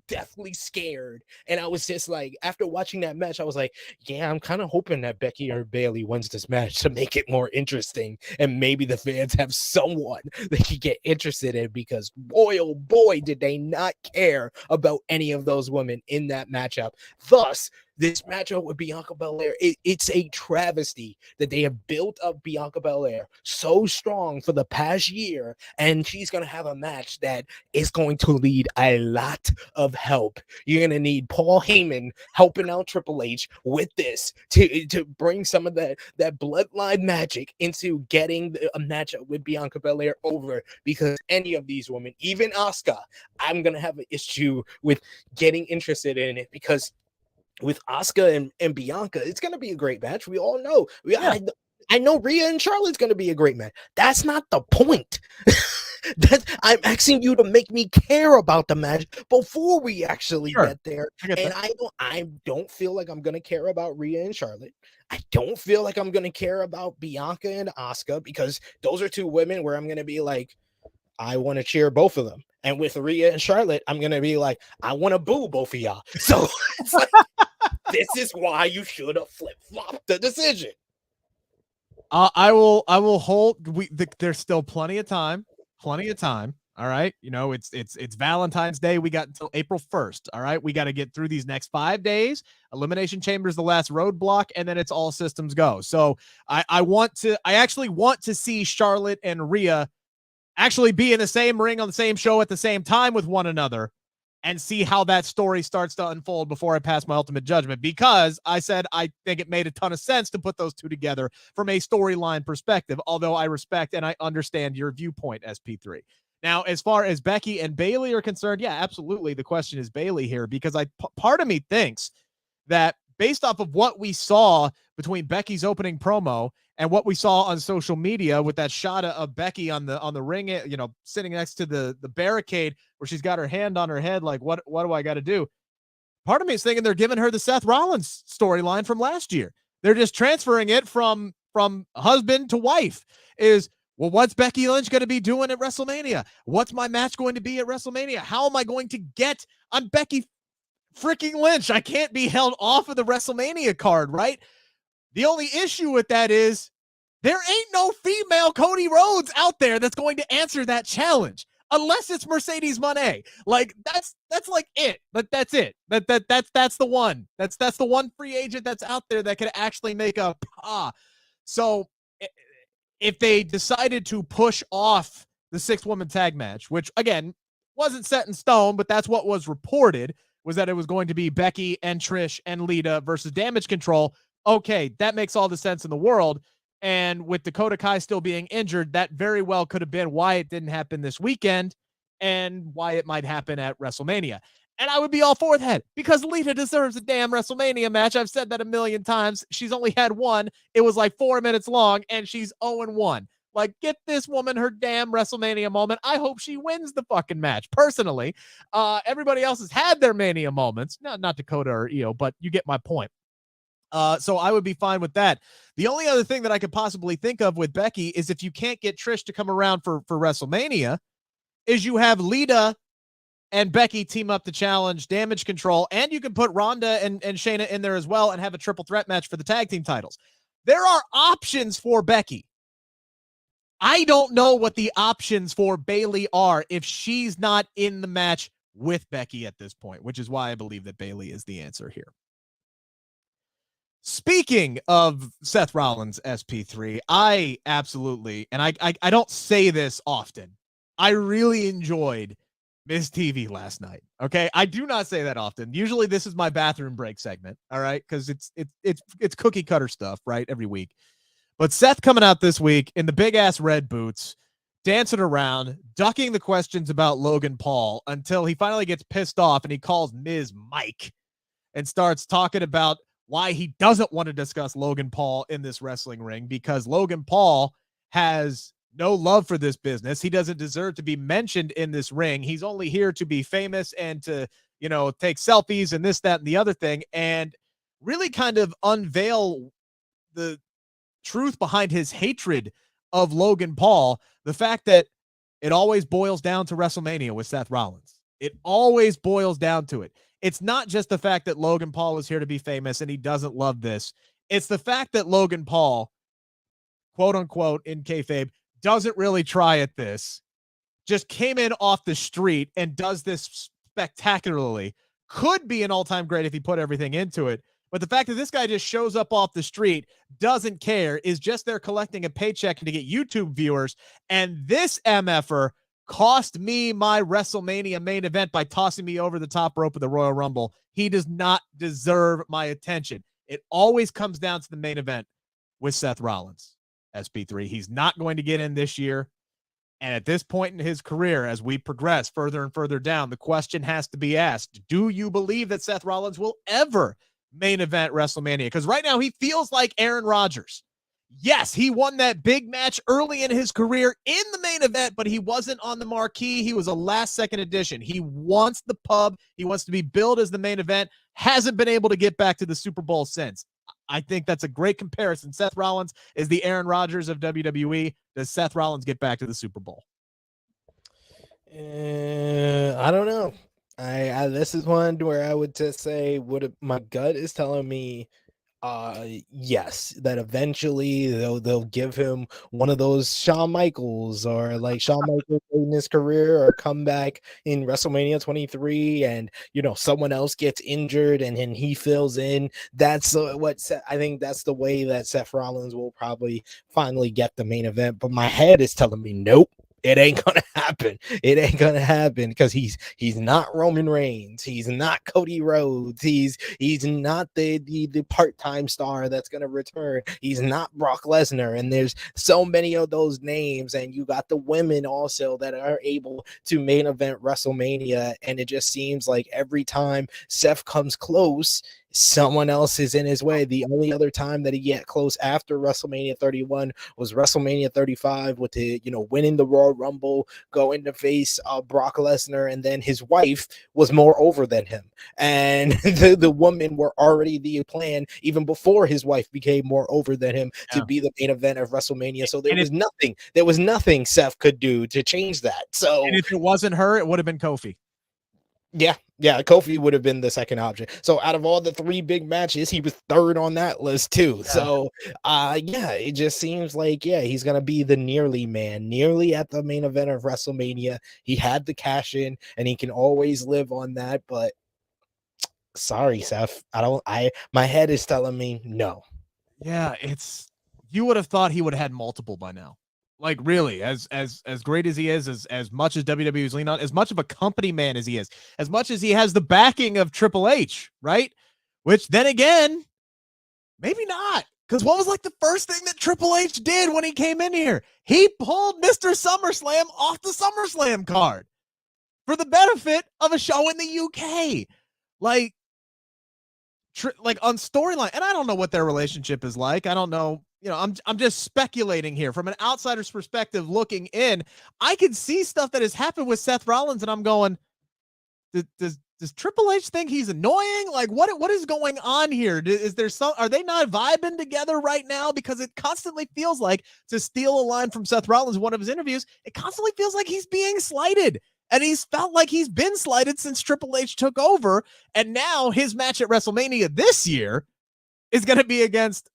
definitely scared, and I was just like, after watching that match, I was like, yeah, I'm kind of hoping that Becky or Bayley wins this match to make it more interesting, and maybe the fans have someone they can get interested in, because boy, oh boy, did they not care about any of those women in that matchup. Thus, this matchup with Bianca Belair, it's a travesty that they have built up Bianca Belair so strong for the past year, and she's going to have a match that is going to need a lot of help. You're going to need Paul Heyman helping out Triple H with this to bring some of that bloodline magic into getting a matchup with Bianca Belair over, because any of these women, even Asuka, I'm going to have an issue with getting interested in it, because with Asuka and Bianca, it's going to be a great match. We all know. I know Rhea and Charlotte's going to be a great match. That's not the point. I'm asking you to make me care about the match before we actually get there. And I don't feel like I'm going to care about Rhea and Charlotte. I don't feel like I'm going to care about Bianca and Asuka, because those are two women where I'm going to be like, I want to cheer both of them. And with Rhea and Charlotte, I'm going to be like, I want to boo both of y'all. So it's like, this is why you should have flip-flopped the decision. I will hold. There's still plenty of time. All right. You know, it's Valentine's Day. We got until April 1st. All right. We got to get through these next 5 days. Elimination Chamber is the last roadblock, and then it's all systems go. So I actually want to see Charlotte and Rhea actually be in the same ring on the same show at the same time with one another, and see how that story starts to unfold before I pass my ultimate judgment, because I said I think it made a ton of sense to put those two together from a storyline perspective, although I respect and I understand your viewpoint, SP3. Now, as far as Becky and Bayley are concerned, yeah, absolutely. The question is Bayley here, because part of me thinks that based off of what we saw between Becky's opening promo and what we saw on social media with that shot of Becky on the ring, you know, sitting next to the barricade where she's got her hand on her head, like, what do I got to do? Part of me is thinking they're giving her the Seth Rollins storyline from last year. They're just transferring it from husband to wife. Well, what's Becky Lynch going to be doing at WrestleMania? What's my match going to be at WrestleMania? How am I going to get on Becky freaking Lynch? I can't be held off of the WrestleMania card, right? The only issue with that is there ain't no female Cody Rhodes out there that's going to answer that challenge, unless it's Mercedes Moné. Like that's like it. But that's it. That's the one. That's the one free agent that's out there that could actually make a So if they decided to push off the 6-woman tag match, which again wasn't set in stone, but that's what was reported, was that it was going to be Becky and Trish and Lita versus Damage Control. Okay, that makes all the sense in the world. And with Dakota Kai still being injured, that very well could have been why it didn't happen this weekend and why it might happen at WrestleMania. And I would be all for that, because Lita deserves a damn WrestleMania match. I've said that a million times. She's only had one. It was like 4 minutes long, and she's 0-1. Like, get this woman her damn WrestleMania moment. I hope she wins the fucking match, personally. Everybody else has had their Mania moments. Not Dakota or Io, but you get my point. So I would be fine with that. The only other thing that I could possibly think of with Becky is, if you can't get Trish to come around for WrestleMania, is you have Lita and Becky team up to challenge Damage Control, and you can put Ronda and Shayna in there as well and have a triple threat match for the tag team titles. There are options for Becky. I don't know what the options for Bayley are if she's not in the match with Becky at this point, which is why I believe that Bayley is the answer here. Speaking of Seth Rollins, SP3, I absolutely, and I don't say this often, I really enjoyed Miz TV last night. Okay, I do not say that often. Usually, this is my bathroom break segment. All right, because it's cookie cutter stuff, right, every week. But Seth coming out this week in the big ass red boots, dancing around, ducking the questions about Logan Paul until he finally gets pissed off and he calls Miz Mike and starts talking about why he doesn't want to discuss Logan Paul in this wrestling ring, because Logan Paul has no love for this business. He doesn't deserve to be mentioned in this ring. He's only here to be famous and to, you know, take selfies and this, that, and the other thing, and really kind of unveil the truth behind his hatred of Logan Paul. The fact that it always boils down to WrestleMania with Seth Rollins. It always boils down to it. It's not just the fact that Logan Paul is here to be famous and he doesn't love this. It's the fact that Logan Paul, quote unquote, in kayfabe, doesn't really try at this, just came in off the street and does this spectacularly. Could be an all-time great if he put everything into it, But the fact that this guy just shows up off the street, doesn't care, is just there collecting a paycheck to get YouTube viewers, and this MFer cost me my WrestleMania main event by tossing me over the top rope of the Royal Rumble. He does not deserve my attention. It always comes down to the main event with Seth Rollins, SP3. He's not going to get in this year. And at this point in his career, as we progress further and further down, the question has to be asked, do you believe that Seth Rollins will ever main event WrestleMania? Because right now he feels like Aaron Rodgers. Yes, he won that big match early in his career in the main event, but he wasn't on the marquee. He was a last-second addition. He wants the pub. He wants to be billed as the main event. Hasn't been able to get back to the Super Bowl since. I think that's a great comparison. Seth Rollins is the Aaron Rodgers of WWE. Does Seth Rollins get back to the Super Bowl? I don't know. I this is one where I would just say my gut is telling me yes, that eventually they'll give him one of those Shawn Michaels, or like Shawn Michaels in his career, or come back in WrestleMania 23 and someone else gets injured and then he fills in. That's I think that's the way that Seth Rollins will probably finally get the main event. But my head is telling me nope. It ain't gonna happen. It ain't gonna happen because he's not Roman Reigns. He's not Cody Rhodes. He's not the part-time star that's gonna return. He's not Brock Lesnar. And there's so many of those names, and you got the women also that are able to main event WrestleMania. And it just seems like every time Seth comes close, someone else is in his way. The only other time that he get close after WrestleMania 31 was WrestleMania 35 with the winning the Royal Rumble, going to face Brock Lesnar, and then his wife was more over than him, and the women were already the plan even before his wife became more over than him to be the main event of WrestleMania. So there was nothing Seth could do to change that. So and if it wasn't her, it would have been Kofi. Yeah, Kofi would have been the second option. So out of all the three big matches, he was third on that list too. Yeah. So it just seems like he's gonna be the nearly at the main event of WrestleMania. He had the cash in, and he can always live on that. But sorry, Seth, my head is telling me no. Yeah, you would have thought he would have had multiple by now. Like, really, as great as he is, as much as WWE's lean on, as much of a company man as he is, as much as he has the backing of Triple H, right? Which then again, maybe not. Because what was like the first thing that Triple H did when he came in here? He pulled Mr. SummerSlam off the SummerSlam card for the benefit of a show in the UK. Like on storyline, and I don't know what their relationship is like. I don't know. I'm just speculating here from an outsider's perspective looking in. I can see stuff that has happened with Seth Rollins, and I'm going, does Triple H think he's annoying? Like, what is going on here? Are they not vibing together right now? Because it constantly feels like, to steal a line from Seth Rollins in one of his interviews, it constantly feels like he's being slighted. And he's felt like he's been slighted since Triple H took over. And now his match at WrestleMania this year is going to be against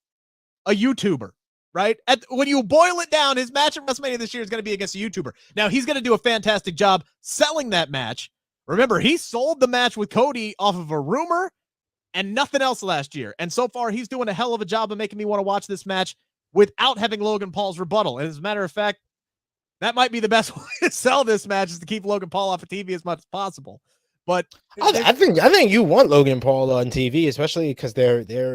a YouTuber, right? When you boil it down, his match at WrestleMania this year is going to be against a YouTuber. Now, he's going to do a fantastic job selling that match. Remember, he sold the match with Cody off of a rumor and nothing else last year. And so far, he's doing a hell of a job of making me want to watch this match without having Logan Paul's rebuttal. And as a matter of fact, that might be the best way to sell this match, is to keep Logan Paul off of TV as much as possible. But I think you want Logan Paul on TV, especially because they're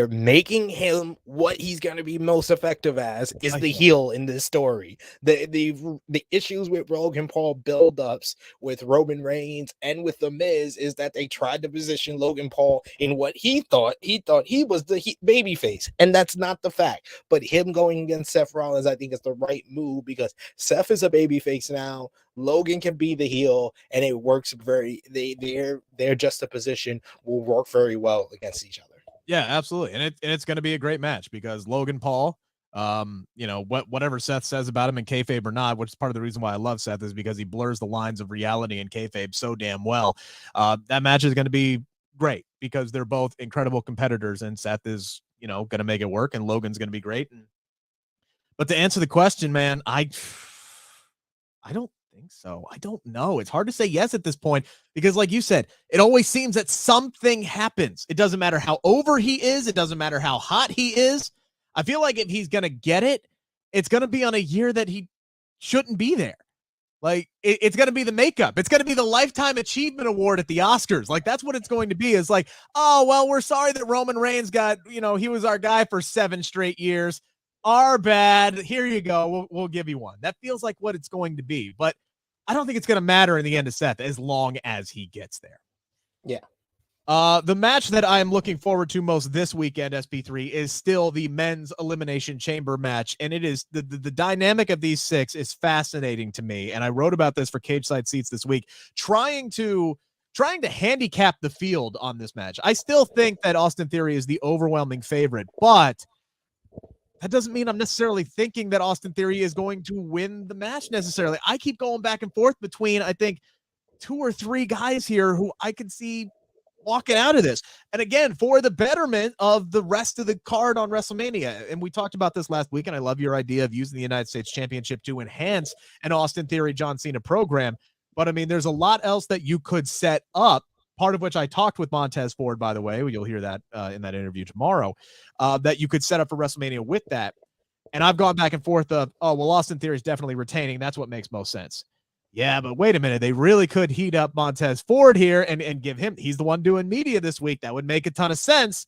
making him what he's going to be most effective as is the heel in this story. The issues with Logan Paul build-ups with Roman Reigns and with The Miz is that they tried to position Logan Paul in what he thought he was the baby face, and that's not the fact. But him going against Seth Rollins, I think, is the right move, because Seth is a baby face now. Logan can be the heel, and it works their juxtaposition will work very well against each other. Yeah, absolutely. And it's going to be a great match, because Logan Paul, whatever Seth says about him in kayfabe or not, which is part of the reason why I love Seth, is because he blurs the lines of reality and kayfabe so damn well. That match is going to be great, because they're both incredible competitors, and Seth is, going to make it work, and Logan's going to be great. But to answer the question, man, I don't think think so. I don't know. It's hard to say yes at this point because, like you said, it always seems that something happens. It doesn't matter how over he is. It doesn't matter how hot he is. I feel like if he's going to get it, it's going to be on a year that he shouldn't be there. Like, it's going to be the makeup. It's going to be the Lifetime Achievement Award at the Oscars. Like, that's what it's going to be. It's like, oh, well, we're sorry that Roman Reigns got, he was our guy for 7 straight years. Our bad. Here you go. We'll give you one. That feels like what it's going to be. But I don't think it's going to matter in the end of Seth as long as he gets there. Yeah. The match that I am looking forward to most this weekend, SP3, is still the men's Elimination Chamber match. And it is the dynamic of these 6 is fascinating to me. And I wrote about this for Cage Side Seats this week, trying to handicap the field on this match. I still think that Austin Theory is the overwhelming favorite, but that doesn't mean I'm necessarily thinking that Austin Theory is going to win the match necessarily. I keep going back and forth between, I think, 2 or 3 guys here who I can see walking out of this. And again, for the betterment of the rest of the card on WrestleMania. And we talked about this last week, and I love your idea of using the United States Championship to enhance an Austin Theory John Cena program. But I mean, there's a lot else that you could set up, part of which I talked with Montez Ford, by the way. You'll hear that in that interview tomorrow, that you could set up for WrestleMania with that. And I've gone back and forth of, oh, well, Austin Theory is definitely retaining. That's what makes most sense. Yeah, but wait a minute. They really could heat up Montez Ford here and give him, he's the one doing media this week. That would make a ton of sense.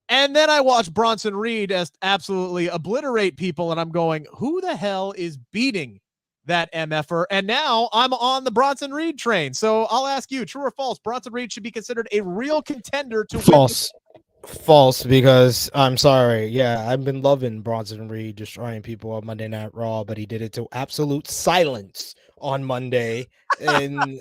And then I watched Bronson Reed as absolutely obliterate people, and I'm going, who the hell is beating that MFer? And now I'm on the Bronson Reed train. So I'll ask you, true or false, Bronson Reed should be considered a real contender to false. False, because I'm sorry. Yeah, I've been loving Bronson Reed destroying people on Monday Night Raw, but he did it to absolute silence on Monday. And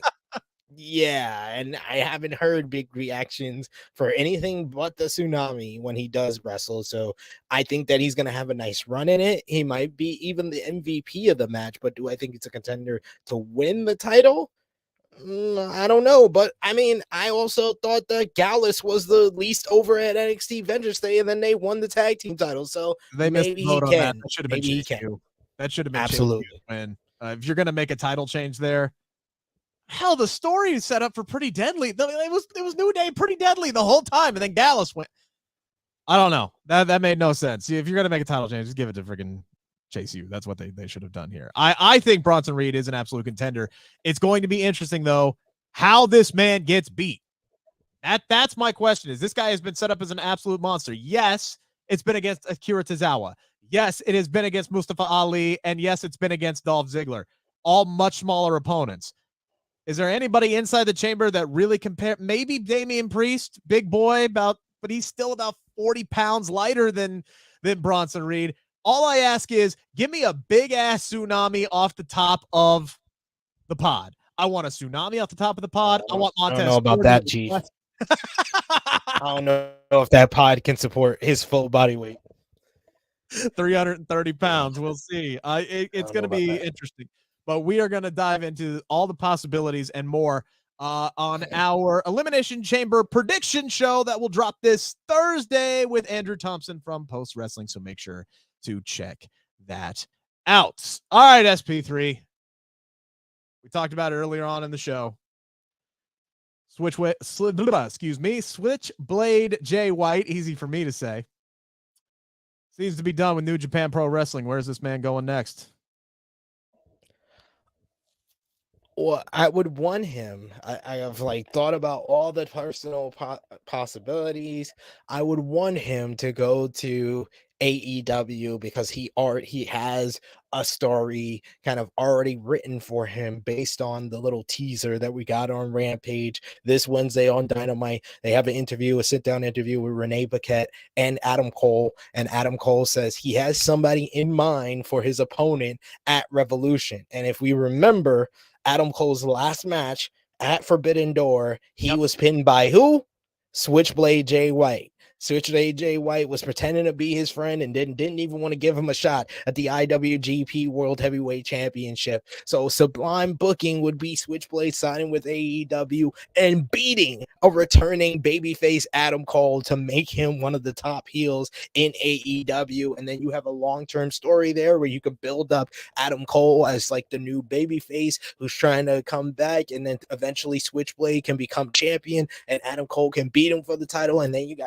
yeah, and I haven't heard big reactions for anything but the tsunami when he does wrestle. So I think that he's going to have a nice run in it. He might be even the MVP of the match, but do I think it's a contender to win the title? I don't know, but I mean, I also thought that Gallus was the least over at NXT Vengeance Day, and then they won the tag team title. So they maybe he can. That should have been maybe you. That should have been absolutely. When if you're going to make a title change there, hell, the story is set up for Pretty Deadly. It was New Day, Pretty Deadly the whole time, and then Gallus went. I don't know. That made no sense. If you're going to make a title change, just give it to freaking Chase U. That's what they should have done here. I think Bronson Reed is an absolute contender. It's going to be interesting, though, how this man gets beat. That's my question. Is this guy has been set up as an absolute monster? Yes, it's been against Akira Tozawa. Yes, it has been against Mustafa Ali. And yes, it's been against Dolph Ziggler. All much smaller opponents. Is there anybody inside the chamber that really compare? Maybe Damian Priest, big boy, but he's still about 40 pounds lighter than Bronson Reed. All I ask is, give me a big-ass tsunami off the top of the pod. I want a tsunami off the top of the pod. I want Montez. I don't know about that, Chief. I don't know if that pod can support his full body weight. 330 pounds. We'll see. It's going to be interesting. But we are going to dive into all the possibilities and more on our Elimination Chamber prediction show that will drop this Thursday with Andrew Thompson from Post Wrestling. So make sure to check that out. All right, SP3. We talked about it earlier on in the show. Switchblade Jay White, easy for me to say, seems to be done with New Japan Pro Wrestling. Where's this man going next? Well, I would want him. I have thought about all the personal possibilities. I would want him to go to AEW because he has a story kind of already written for him based on the little teaser that we got on Rampage this Wednesday on Dynamite. They have a sit-down interview with Renee Paquette and Adam Cole, and Adam Cole says he has somebody in mind for his opponent at Revolution. And if we remember Adam Cole's last match at Forbidden Door, he was pinned by who? Switchblade Jay White. Switchblade Jay White was pretending to be his friend and didn't even want to give him a shot at the IWGP World Heavyweight Championship. So sublime booking would be Switchblade signing with AEW and beating a returning babyface Adam Cole to make him one of the top heels in AEW. And then you have a long-term story there where you could build up Adam Cole as like the new babyface who's trying to come back, and then eventually Switchblade can become champion and Adam Cole can beat him for the title. And then you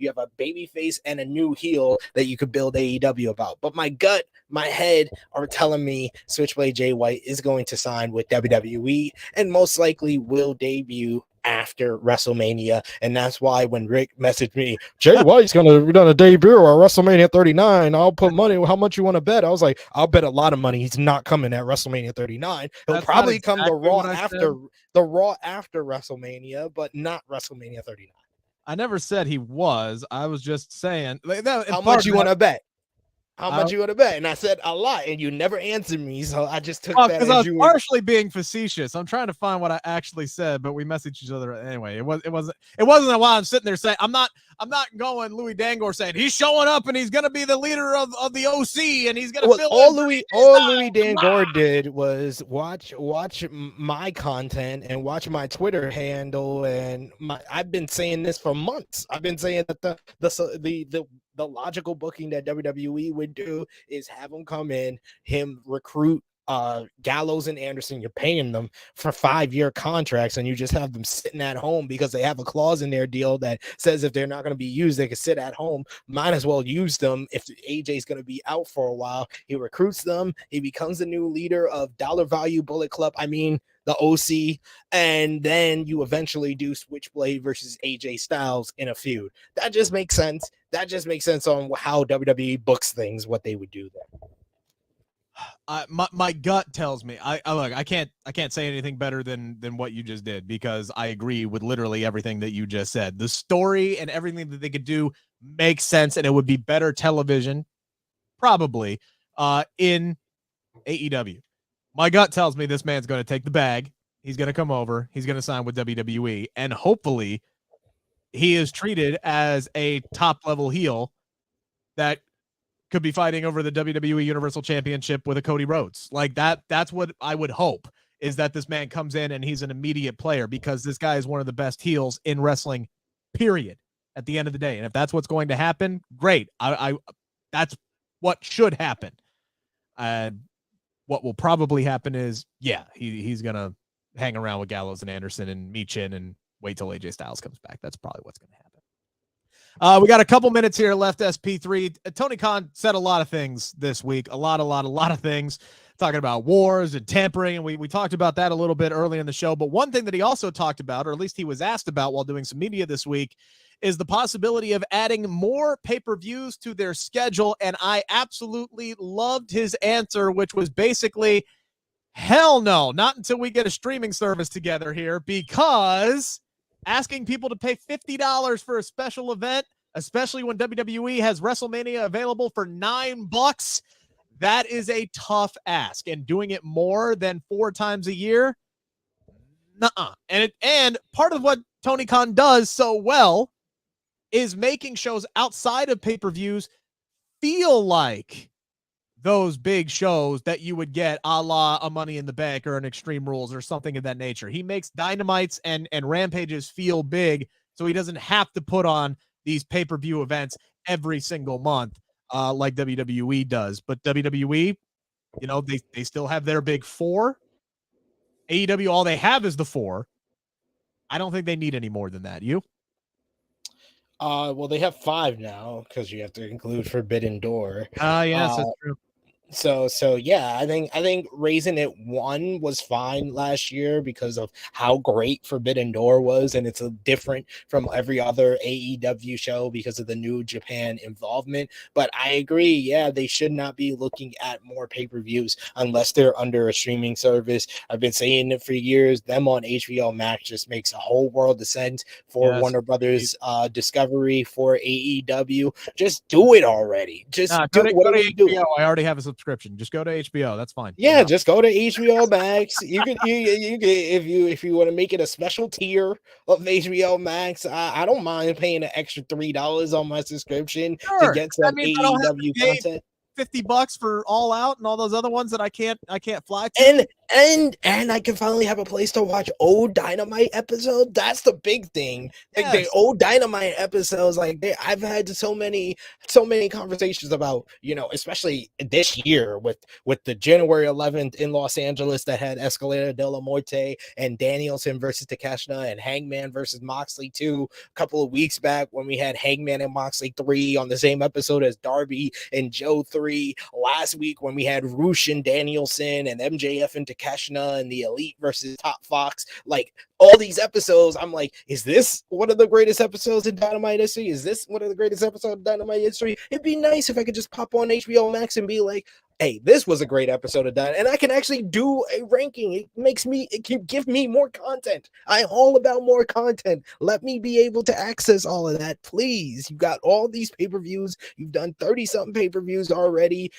have a babyface and a new heel that you could build AEW about. But my gut, my head are telling me Switchblade Jay White is going to sign with WWE and most likely will debut after WrestleMania. And that's why when Rick messaged me, Jay White's gonna debut at WrestleMania 39, I'll put money, how much you want to bet? I was like, I'll bet a lot of money he's not coming at WrestleMania 39. He'll probably come the Raw after WrestleMania, but not WrestleMania 39. I never said he was. I was just saying how much you want to bet? How much you want to bet? And I said a lot, and you never answered me, so I just took that because I was partially being facetious. I'm trying to find what I actually said, but we messaged each other anyway. It wasn't while I'm sitting there saying I'm not going Louis Dangor saying he's showing up and he's gonna be the leader of the OC and he's gonna fill all Louis Dangor did was watch my content and watch my Twitter handle, and I've been saying this for months. I've been saying that the logical booking that WWE would do is have him come in, him recruit Gallows and Anderson. You're paying them for 5-year contracts, and you just have them sitting at home because they have a clause in their deal that says if they're not going to be used, they can sit at home. Might as well use them if AJ's going to be out for a while. He recruits them. He becomes the new leader of Dollar Value Bullet Club. I mean, the OC, and then you eventually do Switchblade versus AJ Styles in a feud. That just makes sense. That just makes sense on how WWE books things, what they would do there. My gut tells me I can't say anything better than what you just did, because I agree with literally everything that you just said. The story and everything that they could do makes sense, and it would be better television probably in AEW. My gut tells me this man's going to take the bag. He's going to come over. He's going to sign with WWE, and hopefully he is treated as a top-level heel that could be fighting over the WWE Universal Championship with a Cody Rhodes. Like that's what I would hope, is that this man comes in and he's an immediate player, because this guy is one of the best heels in wrestling, period, at the end of the day. And if that's what's going to happen, great. That's what should happen. What will probably happen is, he's going to hang around with Gallows and Anderson and Michin and wait till AJ Styles comes back. That's probably what's going to happen. We got a couple minutes here left, SP3. Tony Khan said a lot of things this week, a lot of things, talking about wars and tampering, and we talked about that a little bit early in the show. But one thing that he also talked about, or at least he was asked about while doing some media this week, is the possibility of adding more pay-per-views to their schedule. And I absolutely loved his answer, which was basically, hell no, not until we get a streaming service together here, because asking people to pay $50 for a special event, especially when WWE has WrestleMania available for $9, that is a tough ask. And doing it more than 4 times a year, nuh-uh. And part of what Tony Khan does so well is making shows outside of pay-per-views feel like those big shows that you would get a la a Money in the Bank or an Extreme Rules or something of that nature. He makes Dynamites and Rampages feel big, so he doesn't have to put on these pay-per-view events every single month like WWE does. But WWE, they still have their big 4. AEW, all they have is the 4. I don't think they need any more than that. You? Well, they have 5 now because you have to include Forbidden Door. Yes, that's true. So yeah, I think raising it 1 was fine last year because of how great Forbidden Door was, and it's different from every other AEW show because of the New Japan involvement. But I agree, yeah, they should not be looking at more pay-per-views unless they're under a streaming service. I've been saying it for years. Them on HBO Max just makes a whole world of sense for Warner Brothers Discovery, for AEW. Just do it already. Just do it. What do you do? I already have a subscription. Just go to HBO. That's fine. Yeah, just go to HBO Max. You can if you want to make it a special tier of HBO Max, I don't mind paying an extra $3 on my subscription to Sure. get some I mean, I don't have to AEW pay content. $50 for All Out and all those other ones that I can't fly to. And I can finally have a place to watch old Dynamite episodes. That's the big thing. Like the old Dynamite episodes, I've had so many conversations about, especially this year with the January 11th in Los Angeles that had Escalera de la Muerte and Danielson versus Takeshita and Hangman versus Moxley 2 a couple of weeks back, when we had Hangman and Moxley 3 on the same episode as Darby and Joe 3 last week, when we had Rush and Danielson and MJF and Takeshita and the Elite versus Top Fox. Like, all these episodes, I'm like, is this one of the greatest episodes in Dynamite history? Is this one of the greatest episodes of Dynamite history? It'd be nice if I could just pop on HBO Max and be like, hey, this was a great episode of Dynamite, and I can actually do a ranking. It can give me more content. I'm all about more content. Let me be able to access all of that, please. You got all these pay-per-views. You've done 30-something pay-per-views already.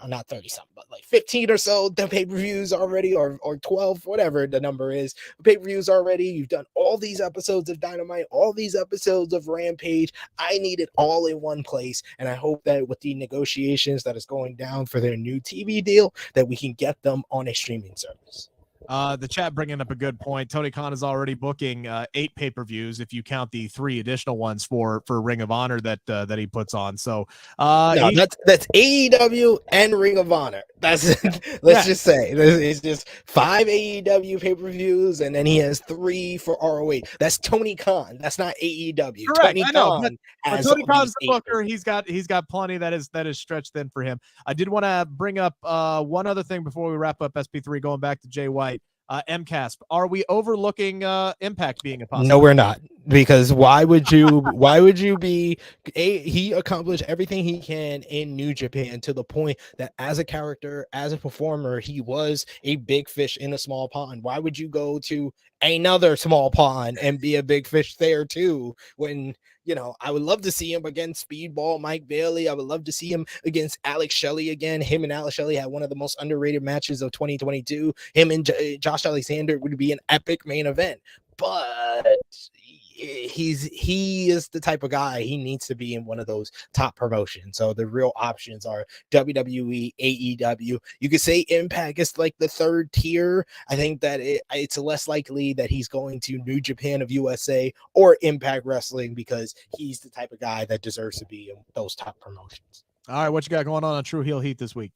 Not 30-something, but like 15 or so the pay-per-views already, or 12, whatever the number is, pay-per-views already. You've done all these episodes of Dynamite, all these episodes of Rampage. I need it all in one place, and I hope that with the negotiations that is going down for their new TV deal, that we can get them on a streaming service. The chat bringing up a good point. Tony Khan is already booking 8 pay-per-views if you count the 3 additional ones for Ring of Honor that he puts on. So no, that's AEW and Ring of Honor. That's let's just say it's just 5 AEW pay-per-views, and then he has 3 for ROH. That's Tony Khan. That's not AEW. Correct. Tony I know, Khan but Tony Khan's the booker. He's got plenty that is stretched thin for him. I did want to bring up one other thing before we wrap up SP3, going back to Jay White. MCASP, are we overlooking Impact being a possibility? No, we're not, because why would you be he accomplished everything he can in New Japan to the point that as a character, as a performer, he was a big fish in a small pond. Why would you go to another small pond and be a big fish there too, when I would love to see him against Speedball Mike Bailey. I would love to see him against Alex Shelley again. Him and Alex Shelley had one of the most underrated matches of 2022. Him and Josh Alexander would be an epic main event. But he is the type of guy, he needs to be in one of those top promotions. So the real options are WWE, AEW. You could say Impact is like the third tier. I think that it's less likely that he's going to New Japan of USA or Impact Wrestling, because he's the type of guy that deserves to be in those top promotions. All right, what you got going on True Heel Heat this week?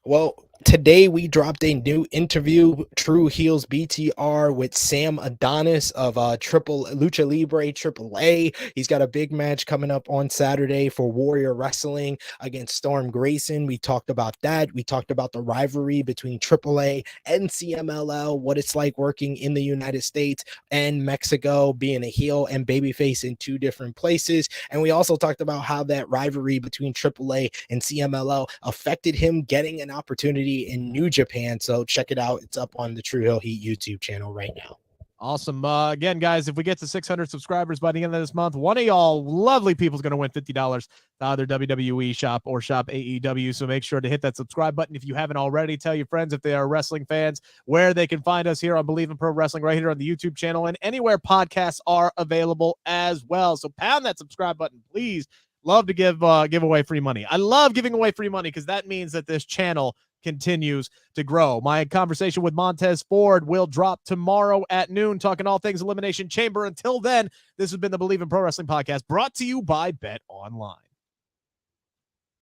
Well, today we dropped a new interview, True Heels BTR, with Sam Adonis of Lucha Libre AAA. He's got a big match coming up on Saturday for Warrior Wrestling against Storm Grayson. We talked about that. We talked about the rivalry between AAA and CMLL, what it's like working in the United States and Mexico, being a heel and babyface in 2 different places. And we also talked about how that rivalry between AAA and CMLL affected him getting an opportunity in New Japan. So check it out. It's up on the True Heel Heat YouTube channel right now. Awesome. Again, guys, if we get to 600 subscribers by the end of this month, one of y'all lovely people is going to win $50 to either WWE shop or shop AEW. So make sure to hit that subscribe button if you haven't already. Tell your friends, if they are wrestling fans, where they can find us here on Bleav in Pro Wrestling, right here on the YouTube channel, and anywhere podcasts are available as well. So pound that subscribe button, please. Love to give away free money. I love giving away free money because that means that this channel continues to grow. My conversation with Montez Ford will drop tomorrow at noon, talking all things Elimination Chamber. Until then, this has been the Bleav in Pro Wrestling podcast, brought to you by Bet Online.